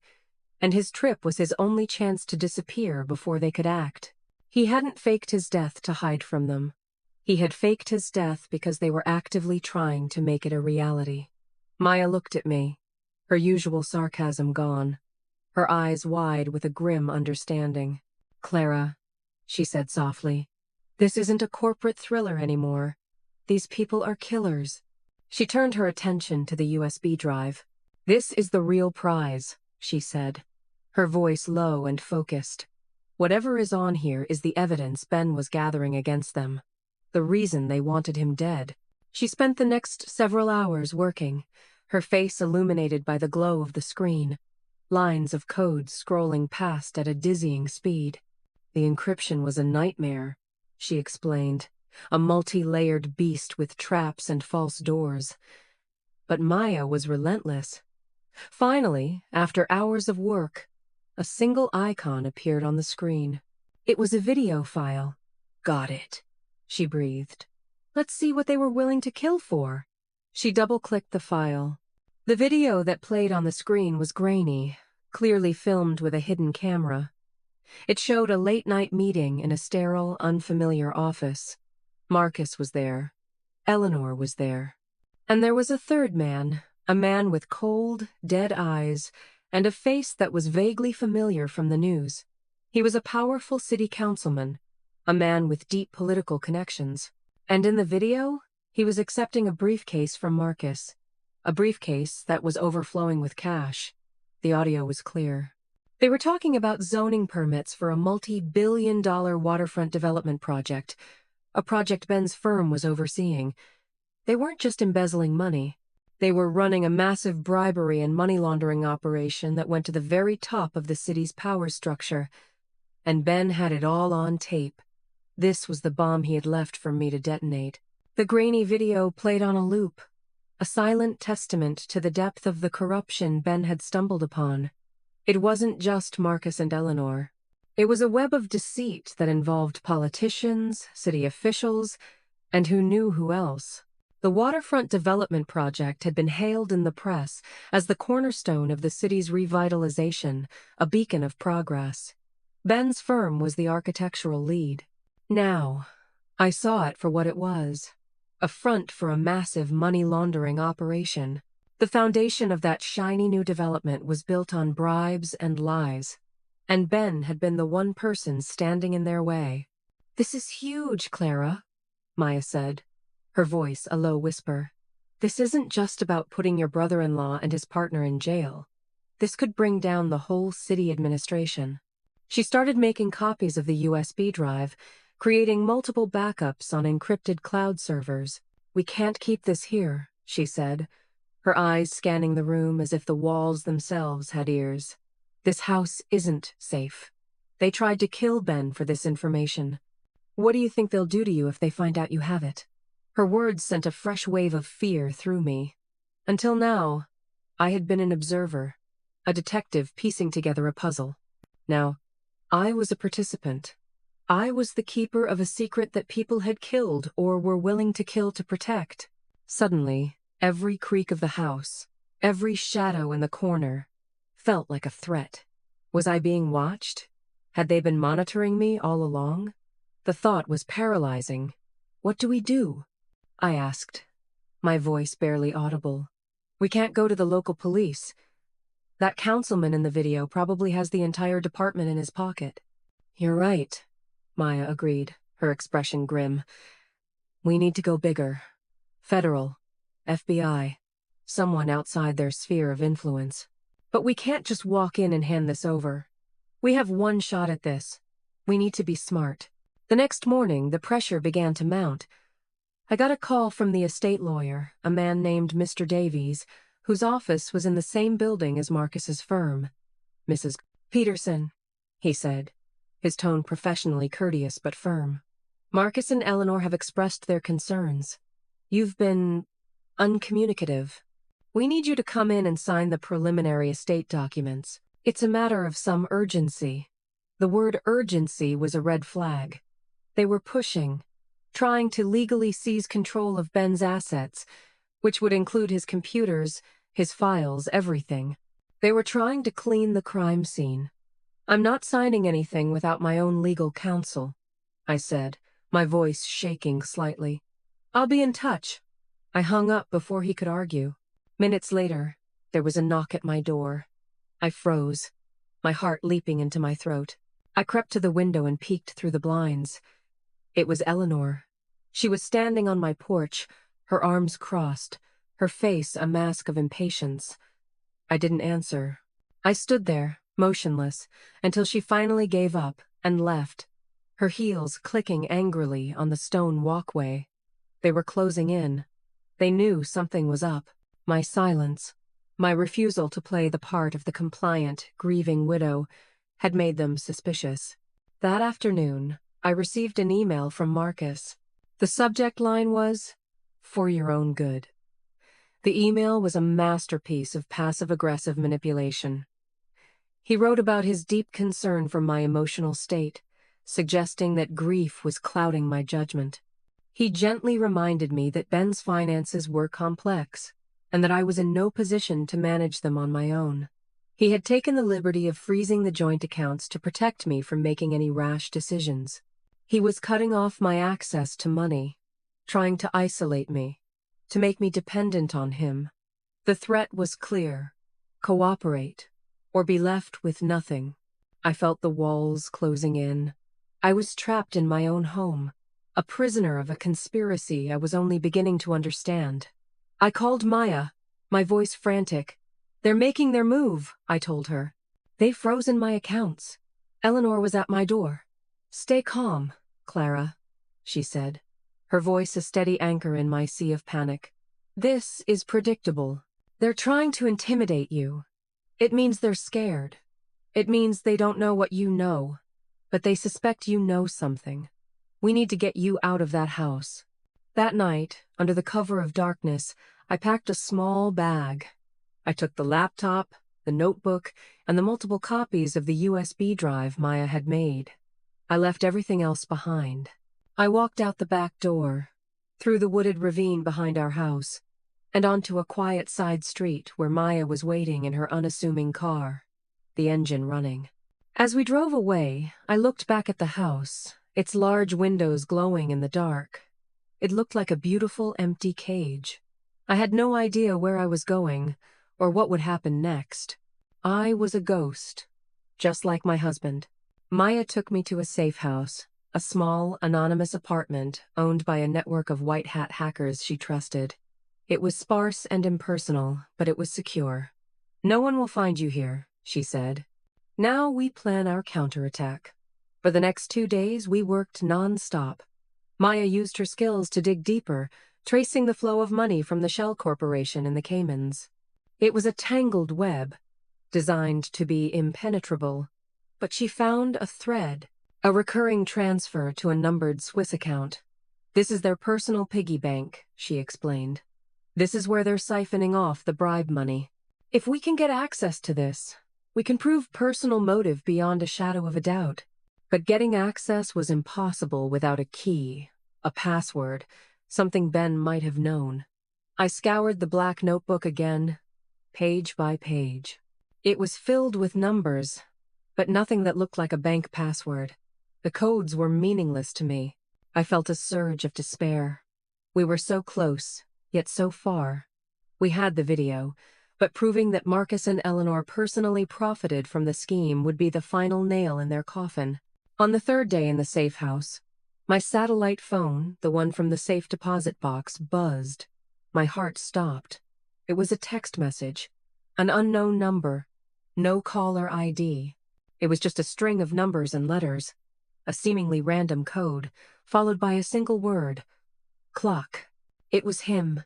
and his trip was his only chance to disappear before they could act. He hadn't faked his death to hide from them. He had faked his death because they were actively trying to make it a reality. Maya looked at me, her usual sarcasm gone, her eyes wide with a grim understanding. "Clara," she said softly, "this isn't a corporate thriller anymore. These people are killers." She turned her attention to the USB drive. "This is the real prize," she said, her voice low and focused. "Whatever is on here is the evidence Ben was gathering against them. The reason they wanted him dead." She spent the next several hours working, her face illuminated by the glow of the screen, lines of code scrolling past at a dizzying speed. "The encryption was a nightmare," she explained, "a multi-layered beast with traps and false doors. But Maya was relentless. Finally, after hours of work, a single icon appeared on the screen. It was a video file. "Got it," she breathed. "Let's see what they were willing to kill for." She double-clicked the file. The video that played on the screen was grainy, clearly filmed with a hidden camera. It showed a late-night meeting in a sterile, unfamiliar office. Marcus was there. Eleanor was there. And there was a third man, a man with cold, dead eyes, and a face that was vaguely familiar from the news. He was a powerful city councilman, a man with deep political connections. And in the video, he was accepting a briefcase from Marcus, a briefcase that was overflowing with cash. The audio was clear. They were talking about zoning permits for a multi-billion-dollar waterfront development project, a project Ben's firm was overseeing. They weren't just embezzling money. They were running a massive bribery and money laundering operation that went to the very top of the city's power structure. And Ben had it all on tape. This was the bomb he had left for me to detonate. The grainy video played on a loop, a silent testament to the depth of the corruption Ben had stumbled upon. It wasn't just Marcus and Eleanor. It was a web of deceit that involved politicians, city officials, and who knew who else. The waterfront development project had been hailed in the press as the cornerstone of the city's revitalization, a beacon of progress. Ben's firm was the architectural lead. Now, I saw it for what it was, a front for a massive money laundering operation. The foundation of that shiny new development was built on bribes and lies, and Ben had been the one person standing in their way. "This is huge, Clara," Maya said, her voice a low whisper. "This isn't just about putting your brother-in-law and his partner in jail. This could bring down the whole city administration." She started making copies of the USB drive, creating multiple backups on encrypted cloud servers. "We can't keep this here," she said, her eyes scanning the room as if the walls themselves had ears. "This house isn't safe. They tried to kill Ben for this information. What do you think they'll do to you if they find out you have it?" Her words sent a fresh wave of fear through me. Until now, I had been an observer, a detective piecing together a puzzle. Now, I was a participant. I was the keeper of a secret that people had killed or were willing to kill to protect. Suddenly, every creak of the house, every shadow in the corner, felt like a threat. Was I being watched? Had they been monitoring me all along? The thought was paralyzing. What do we do? I asked, my voice barely audible. We can't go to the local police. That councilman in the video probably has the entire department in his pocket. You're right, Maya agreed, her expression grim. We need to go bigger. Federal, FBI, someone outside their sphere of influence. But we can't just walk in and hand this over. We have one shot at this. We need to be smart. The next morning, the pressure began to mount. I got a call from the estate lawyer, a man named Mr. Davies, whose office was in the same building as Marcus's firm. Mrs. Peterson, he said, his tone professionally courteous but firm. Marcus and Eleanor have expressed their concerns. You've been uncommunicative. We need you to come in and sign the preliminary estate documents. It's a matter of some urgency. The word urgency was a red flag. They were pushing, trying to legally seize control of Ben's assets, which would include his computers, his files, everything. They were trying to clean the crime scene. I'm not signing anything without my own legal counsel, I said, my voice shaking slightly. I'll be in touch. I hung up before he could argue. Minutes later, there was a knock at my door. I froze, my heart leaping into my throat. I crept to the window and peeked through the blinds. It was Eleanor. She was standing on my porch, her arms crossed, her face a mask of impatience. I didn't answer. I stood there, motionless, until she finally gave up and left, her heels clicking angrily on the stone walkway. They were closing in. They knew something was up. My silence, my refusal to play the part of the compliant, grieving widow, had made them suspicious. That afternoon, I received an email from Marcus. The subject line was, "For your own good." The email was a masterpiece of passive-aggressive manipulation. He wrote about his deep concern for my emotional state, suggesting that grief was clouding my judgment. He gently reminded me that Ben's finances were complex, and that I was in no position to manage them on my own. He had taken the liberty of freezing the joint accounts to protect me from making any rash decisions. He was cutting off my access to money, trying to isolate me, to make me dependent on him. The threat was clear: cooperate, or be left with nothing. I felt the walls closing in. I was trapped in my own home, a prisoner of a conspiracy I was only beginning to understand. I called Maya, my voice frantic. "They're making their move," I told her. "They've frozen my accounts." Eleanor was at my door. "Stay calm, Clara," she said, her voice a steady anchor in my sea of panic. "This is predictable. They're trying to intimidate you. It means they're scared. It means they don't know what you know, but they suspect you know something. We need to get you out of that house." That night, under the cover of darkness, I packed a small bag. I took the laptop, the notebook, and the multiple copies of the USB drive Maya had made. I left everything else behind. I walked out the back door, through the wooded ravine behind our house, and onto a quiet side street where Maya was waiting in her unassuming car, the engine running. As we drove away, I looked back at the house, its large windows glowing in the dark. It looked like a beautiful, empty cage. I had no idea where I was going, or what would happen next. I was a ghost, just like my husband. Maya took me to a safe house, a small, anonymous apartment owned by a network of white-hat hackers she trusted. It was sparse and impersonal, but it was secure. "No one will find you here," she said. Now we plan our counterattack. For the next 2 days, we worked non-stop. Maya used her skills to dig deeper, tracing the flow of money from the Shell Corporation in the Caymans. It was a tangled web, designed to be impenetrable, but she found a thread, a recurring transfer to a numbered Swiss account. "This is their personal piggy bank," she explained. "This is where they're siphoning off the bribe money. If we can get access to this, We can prove personal motive beyond a shadow of a doubt. But getting access was impossible without a key, a password, something Ben might have known. I scoured the black notebook again, page by page. It was filled with numbers, but nothing that looked like a bank password. The codes were meaningless to me. I felt a surge of despair. We were so close, yet so far. We had the video, but proving that Marcus and Eleanor personally profited from the scheme would be the final nail in their coffin. On the third day in the safe house, my satellite phone, the one from the safe deposit box, buzzed. My heart stopped. It was a text message, an unknown number, no caller ID. It was just a string of numbers and letters, a seemingly random code, followed by a single word, clock. It was him,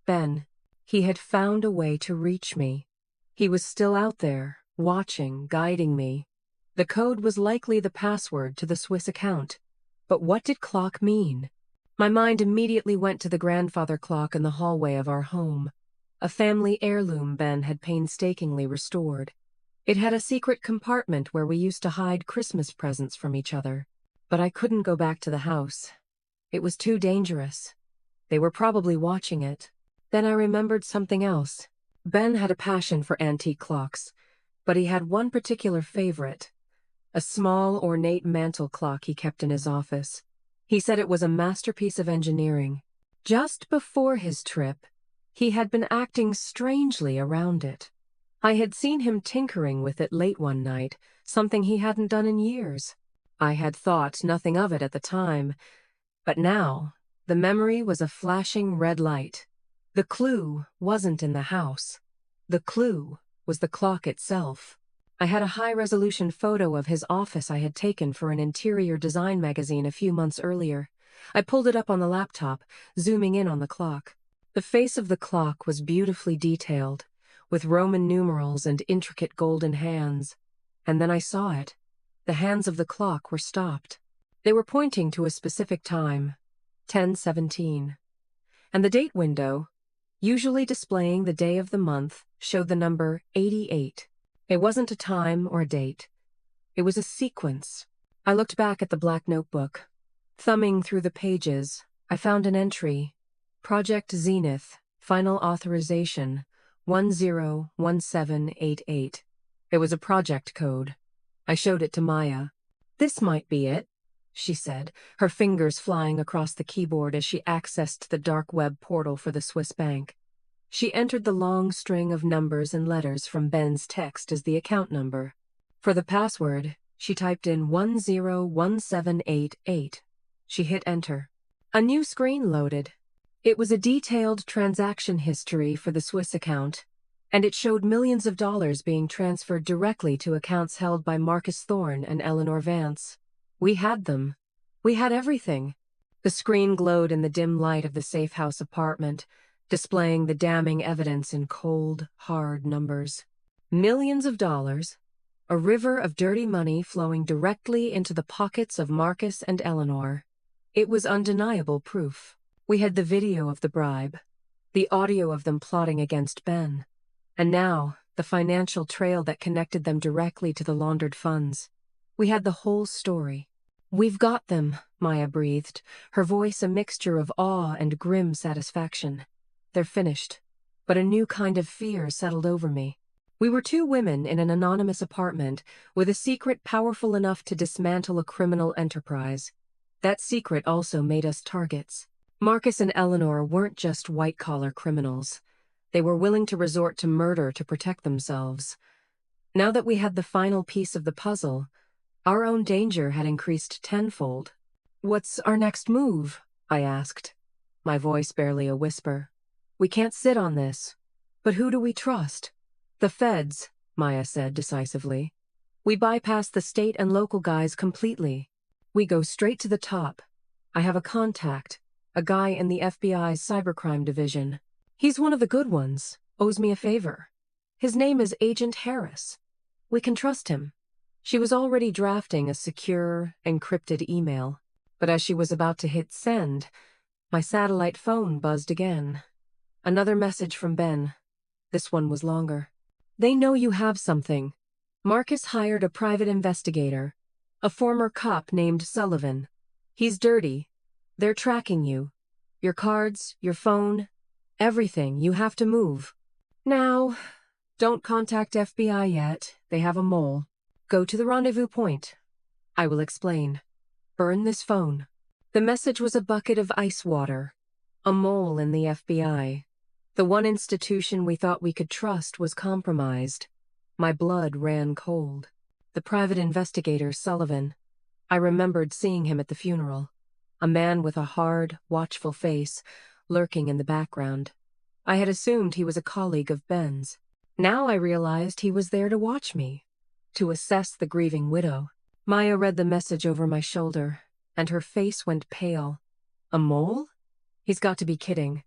Ben. He had found a way to reach me. He was still out there, watching, guiding me. The code was likely the password to the Swiss account. But what did clock mean? My mind immediately went to the grandfather clock in the hallway of our home, a family heirloom Ben had painstakingly restored. It had a secret compartment where we used to hide Christmas presents from each other. But I couldn't go back to the house. It was too dangerous. They were probably watching it. Then I remembered something else. Ben had a passion for antique clocks, but he had one particular favorite. A small, ornate mantel clock he kept in his office. He said it was a masterpiece of engineering. Just before his trip, he had been acting strangely around it. I had seen him tinkering with it late one night, something he hadn't done in years. I had thought nothing of it at the time, but now, the memory was a flashing red light. The clue wasn't in the house. The clue was the clock itself. I had a high-resolution photo of his office I had taken for an interior design magazine a few months earlier. I pulled it up on the laptop, zooming in on the clock. The face of the clock was beautifully detailed, with Roman numerals and intricate golden hands. And then I saw it. The hands of the clock were stopped. They were pointing to a specific time, 10:17. And the date window, usually displaying the day of the month, showed the number 88. It wasn't a time or a date. It was a sequence. I looked back at the black notebook. Thumbing through the pages, I found an entry. Project Zenith, final authorization, 101788. It was a project code. I showed it to Maya. "This might be it," she said, her fingers flying across the keyboard as she accessed the dark web portal for the Swiss bank. She entered the long string of numbers and letters from Ben's text as the account number. For the password, she typed in 101788. She hit enter. A new screen loaded. It was a detailed transaction history for the Swiss account, and it showed millions of dollars being transferred directly to accounts held by Marcus Thorne and Eleanor Vance. We had them. We had everything. The screen glowed in the dim light of the safe house apartment, displaying the damning evidence in cold, hard numbers. Millions of dollars, a river of dirty money flowing directly into the pockets of Marcus and Eleanor. It was undeniable proof. We had the video of the bribe, the audio of them plotting against Ben, and now the financial trail that connected them directly to the laundered funds. We had the whole story. "We've got them," Maya breathed, her voice a mixture of awe and grim satisfaction. "They're finished." But a new kind of fear settled over me. We were two women in an anonymous apartment with a secret powerful enough to dismantle a criminal enterprise. That secret also made us targets. Marcus and Eleanor weren't just white-collar criminals. They were willing to resort to murder to protect themselves. Now that we had the final piece of the puzzle, our own danger had increased tenfold. "What's our next move?" I asked, my voice barely a whisper. "We can't sit on this. But who do we trust?" "The feds," Maya said decisively. "We bypass the state and local guys completely. We go straight to the top. I have a contact, a guy in the FBI's cybercrime division. He's one of the good ones, owes me a favor. His name is Agent Harris. We can trust him." She was already drafting a secure, encrypted email, but as she was about to hit send, my satellite phone buzzed again. Another message from Ben. This one was longer. "They know you have something. Marcus hired a private investigator, a former cop named Sullivan. He's dirty. They're tracking you. Your cards, your phone, everything. You have to move. Now, don't contact FBI yet. They have a mole. Go to the rendezvous point. I will explain. Burn this phone. The message was a bucket of ice water. A mole in the FBI. The one institution we thought we could trust was compromised. My blood ran cold. The private investigator, Sullivan. I remembered seeing him at the funeral. A man with a hard, watchful face, lurking in the background. I had assumed he was a colleague of Ben's. Now I realized he was there to watch me, to assess the grieving widow. Maya read the message over my shoulder, and her face went pale. A mole? He's got to be kidding.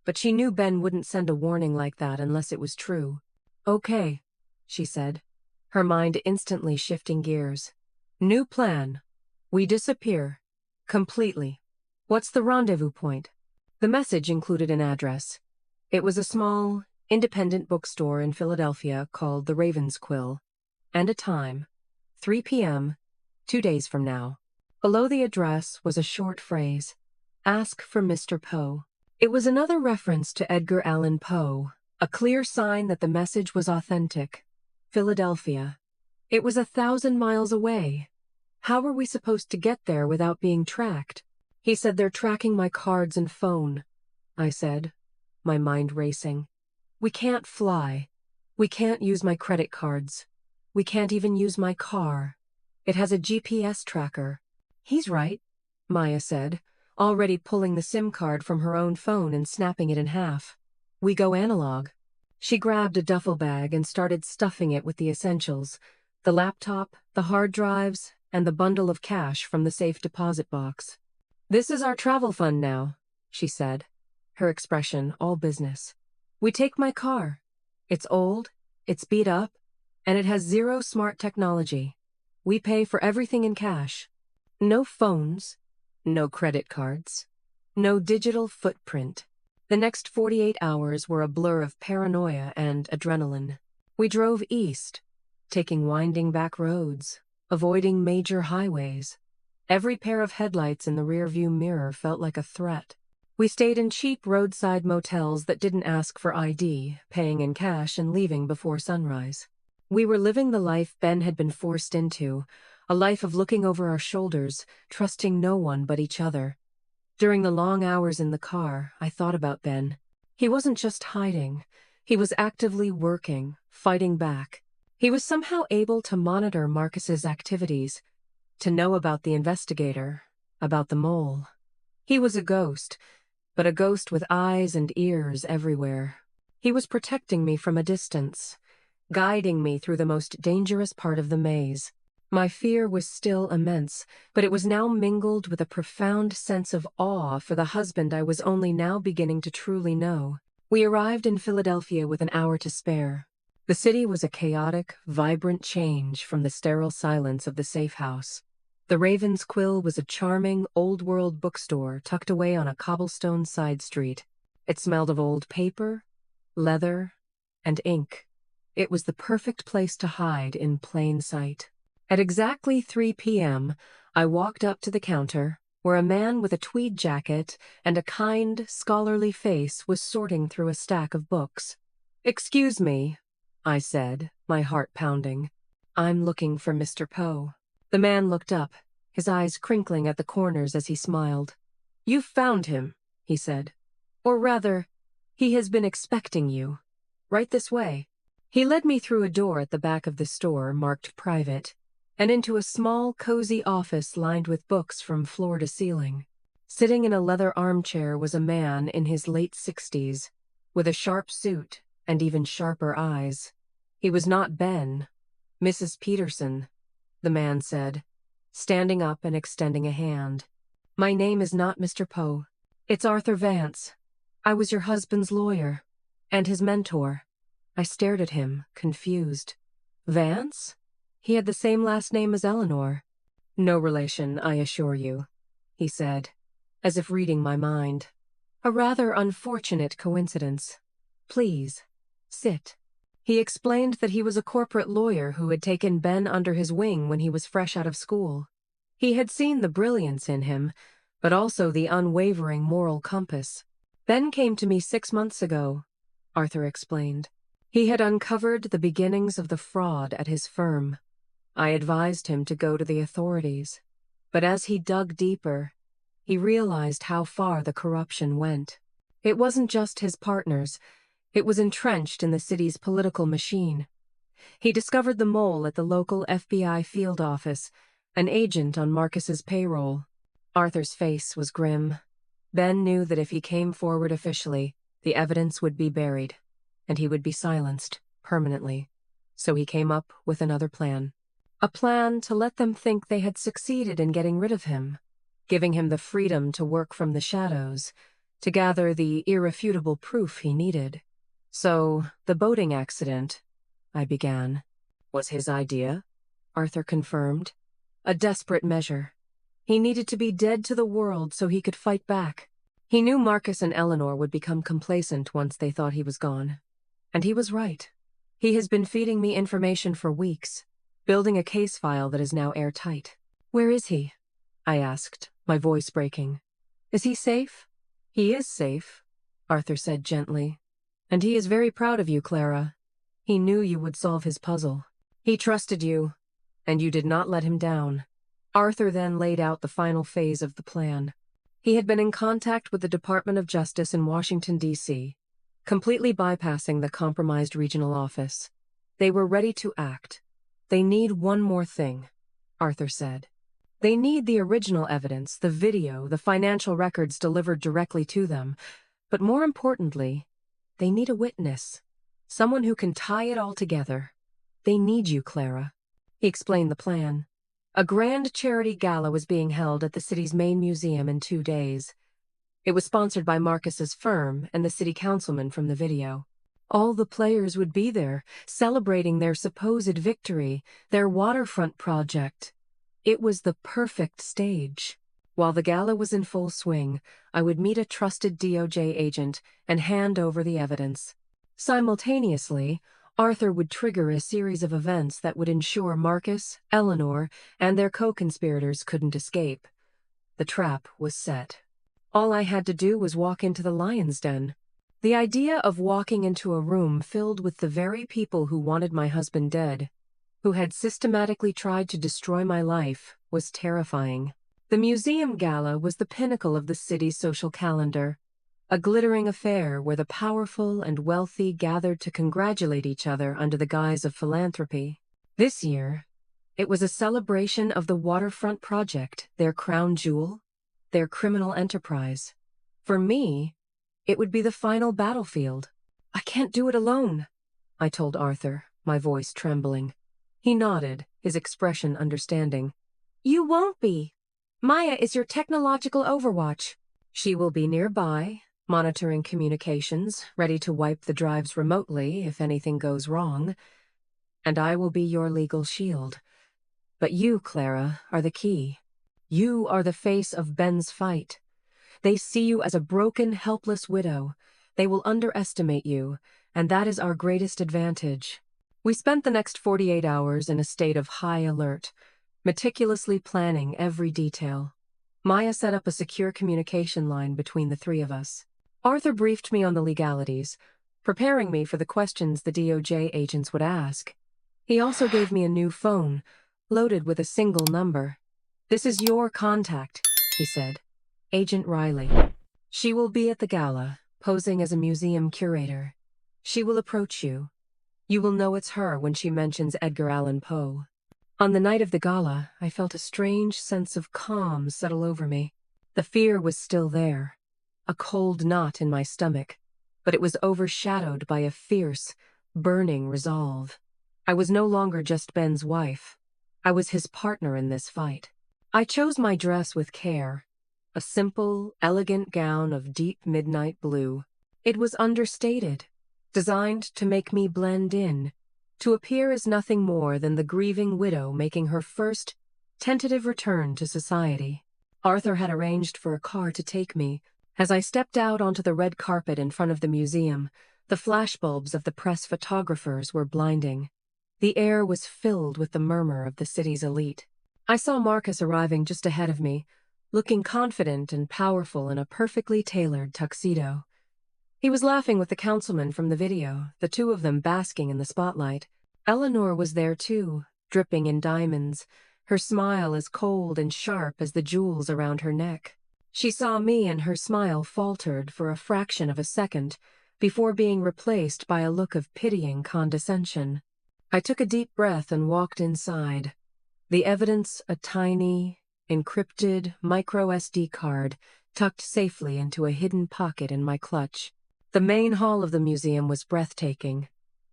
But she knew Ben wouldn't send a warning like that unless it was true. Okay, she said, her mind instantly shifting gears. New plan. We disappear. Completely. What's the rendezvous point? The message included an address. It was a small, independent bookstore in Philadelphia called the Raven's Quill, and a time, 3 p.m., 2 days from now. Below the address was a short phrase, "Ask for Mr. Poe." It was another reference to Edgar Allan Poe, a clear sign that the message was authentic. Philadelphia. It was 1,000 miles away. How were we supposed to get there without being tracked? He said they're tracking my cards and phone, I said, my mind racing. We can't fly. We can't use my credit cards. We can't even use my car. It has a GPS tracker. He's right, Maya said, already pulling the SIM card from her own phone and snapping it in half. We go analog. She grabbed a duffel bag and started stuffing it with the essentials, the laptop, the hard drives, and the bundle of cash from the safe deposit box. This is our travel fund now, she said, her expression all business. We take my car. It's old, it's beat up, and it has zero smart technology. We pay for everything in cash. No phones, no credit cards, no digital footprint. The next 48 hours were a blur of paranoia and adrenaline. We drove east, taking winding back roads, avoiding major highways. Every pair of headlights in the rearview mirror felt like a threat. We stayed in cheap roadside motels that didn't ask for ID, paying in cash and leaving before sunrise. We were living the life Ben had been forced into, a life of looking over our shoulders, trusting no one but each other. During the long hours in the car, I thought about Ben. He wasn't just hiding. He was actively working, fighting back. He was somehow able to monitor Marcus's activities, to know about the investigator, about the mole. He was a ghost, but a ghost with eyes and ears everywhere. He was protecting me from a distance, guiding me through the most dangerous part of the maze. My fear was still immense, but it was now mingled with a profound sense of awe for the husband I was only now beginning to truly know. We arrived in Philadelphia with an hour to spare. The city was a chaotic, vibrant change from the sterile silence of the safe house. The Raven's Quill was a charming, old-world bookstore tucked away on a cobblestone side street. It smelled of old paper, leather, and ink. It was the perfect place to hide in plain sight. At exactly 3 p.m., I walked up to the counter, where a man with a tweed jacket and a kind, scholarly face was sorting through a stack of books. "Excuse me," I said, my heart pounding. "I'm looking for Mr. Poe." The man looked up, his eyes crinkling at the corners as he smiled. "You've found him," he said. "Or rather, he has been expecting you. Right this way." He led me through a door at the back of the store marked private, and into a small, cozy office lined with books from floor to ceiling. Sitting in a leather armchair was a man in his late 60s, with a sharp suit and even sharper eyes. He was not Ben. "Mrs. Peterson," the man said, standing up and extending a hand. "My name is not Mr. Poe. It's Arthur Vance. I was your husband's lawyer, and his mentor." I stared at him, confused. Vance? He had the same last name as Eleanor. "No relation, I assure you," he said, as if reading my mind. "A rather unfortunate coincidence. Please, sit." He explained that he was a corporate lawyer who had taken Ben under his wing when he was fresh out of school. He had seen the brilliance in him, but also the unwavering moral compass. Ben came to me 6 months ago, Arthur explained. He had uncovered the beginnings of the fraud at his firm. I advised him to go to the authorities. But as he dug deeper, he realized how far the corruption went. It wasn't just his partners. It was entrenched in the city's political machine. He discovered the mole at the local FBI field office, an agent on Marcus's payroll. Arthur's face was grim. Ben knew that if he came forward officially, the evidence would be buried, and he would be silenced permanently. So he came up with another plan. A plan to let them think they had succeeded in getting rid of him, giving him the freedom to work from the shadows, to gather the irrefutable proof he needed. So, the boating accident, I began, was his idea, Arthur confirmed. A desperate measure. He needed to be dead to the world so he could fight back. He knew Marcus and Eleanor would become complacent once they thought he was gone. And he was right. He has been feeding me information for weeks, building a case file that is now airtight. Where is he? I asked, my voice breaking. Is he safe? He is safe, Arthur said gently. And he is very proud of you, Clara. He knew you would solve his puzzle. He trusted you, and you did not let him down. Arthur then laid out the final phase of the plan. He had been in contact with the Department of Justice in Washington, D.C., completely bypassing the compromised regional office. They were ready to act. They need one more thing, Arthur said. They need the original evidence, the video, the financial records delivered directly to them. But more importantly, they need a witness, someone who can tie it all together. They need you, Clara. He explained the plan. A grand charity gala was being held at the city's main museum in 2 days. It was sponsored by Marcus's firm and the city councilman from the video. All the players would be there, celebrating their supposed victory, their waterfront project. It was the perfect stage. While the gala was in full swing, I would meet a trusted DOJ agent and hand over the evidence. Simultaneously, Arthur would trigger a series of events that would ensure Marcus, Eleanor, and their co-conspirators couldn't escape. The trap was set. All I had to do was walk into the lion's den. The idea of walking into a room filled with the very people who wanted my husband dead, who had systematically tried to destroy my life, was terrifying. The museum gala was the pinnacle of the city's social calendar, a glittering affair where the powerful and wealthy gathered to congratulate each other under the guise of philanthropy. This year, it was a celebration of the waterfront project, their crown jewel, their criminal enterprise. For me, it would be the final battlefield. I can't do it alone, I told Arthur, my voice trembling. He nodded, his expression understanding. You won't be. Maya is your technological overwatch. She will be nearby, monitoring communications, ready to wipe the drives remotely if anything goes wrong. And I will be your legal shield. But you, Clara, are the key. You are the face of Ben's fight. They see you as a broken, helpless widow. They will underestimate you, and that is our greatest advantage. We spent the next 48 hours in a state of high alert, meticulously planning every detail. Maya set up a secure communication line between the three of us. Arthur briefed me on the legalities, preparing me for the questions the DOJ agents would ask. He also gave me a new phone, loaded with a single number. This is your contact, he said. Agent Riley. She will be at the gala, posing as a museum curator. She will approach you. You will know it's her when she mentions Edgar Allan Poe. On the night of the gala, I felt a strange sense of calm settle over me. The fear was still there, a cold knot in my stomach, but it was overshadowed by a fierce, burning resolve. I was no longer just Ben's wife. I was his partner in this fight. I chose my dress with care, a simple, elegant gown of deep midnight blue. It was understated, designed to make me blend in, to appear as nothing more than the grieving widow making her first, tentative return to society. Arthur had arranged for a car to take me. As I stepped out onto the red carpet in front of the museum, The flashbulbs of the press photographers were blinding. The air was filled with the murmur of the city's elite. I saw Marcus arriving just ahead of me, looking confident and powerful in a perfectly tailored tuxedo. He was laughing with the councilman from the video, the two of them basking in the spotlight. Eleanor was there too, dripping in diamonds, her smile as cold and sharp as the jewels around her neck. She saw me and her smile faltered for a fraction of a second before being replaced by a look of pitying condescension. I took a deep breath and walked inside. The evidence, a tiny, encrypted micro SD card tucked safely into a hidden pocket in my clutch. The main hall of the museum was breathtaking,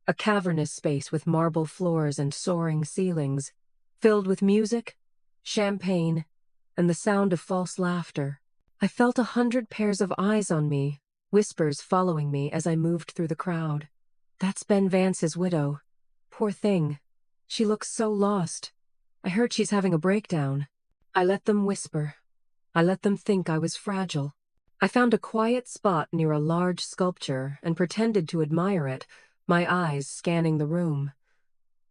a cavernous space with marble floors and soaring ceilings, filled with music, champagne, and the sound of false laughter. I felt 100 pairs of eyes on me, whispers following me as I moved through the crowd. "That's Ben Vance's widow. Poor thing. She looks so lost. I heard she's having a breakdown." I let them whisper. I let them think I was fragile. I found a quiet spot near a large sculpture and pretended to admire it, my eyes scanning the room.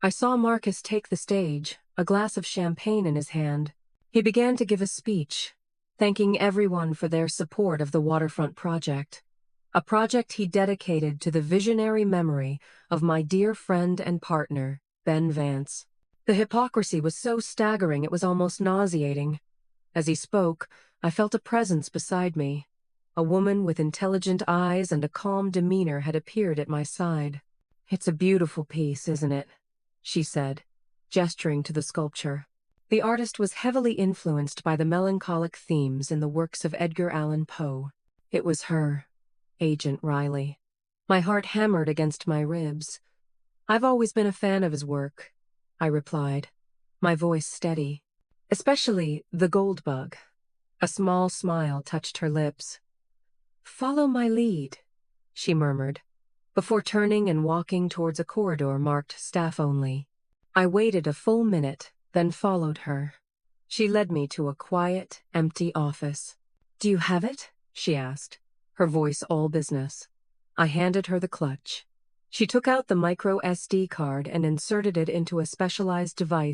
I saw Marcus take the stage, a glass of champagne in his hand. He began to give a speech, thanking everyone for their support of the waterfront project, a project he dedicated to the visionary memory of my dear friend and partner, Ben Vance. The hypocrisy was so staggering it was almost nauseating. As he spoke, I felt a presence beside me. A woman with intelligent eyes and a calm demeanor had appeared at my side. "It's a beautiful piece, isn't it?" she said, gesturing to the sculpture. The artist was heavily influenced by the melancholic themes in the works of Edgar Allan Poe. It was her, Agent Riley. My heart hammered against my ribs. "I've always been a fan of his work," I replied, my voice steady. "Especially The Gold Bug." A small smile touched her lips. "Follow my lead," she murmured, before turning and walking towards a corridor marked staff only. I waited a full minute, then followed her. She led me to a quiet, empty office. "Do you have it?" she asked, her voice all business. I handed her the clutch. She took out the micro SD card and inserted it into a specialized device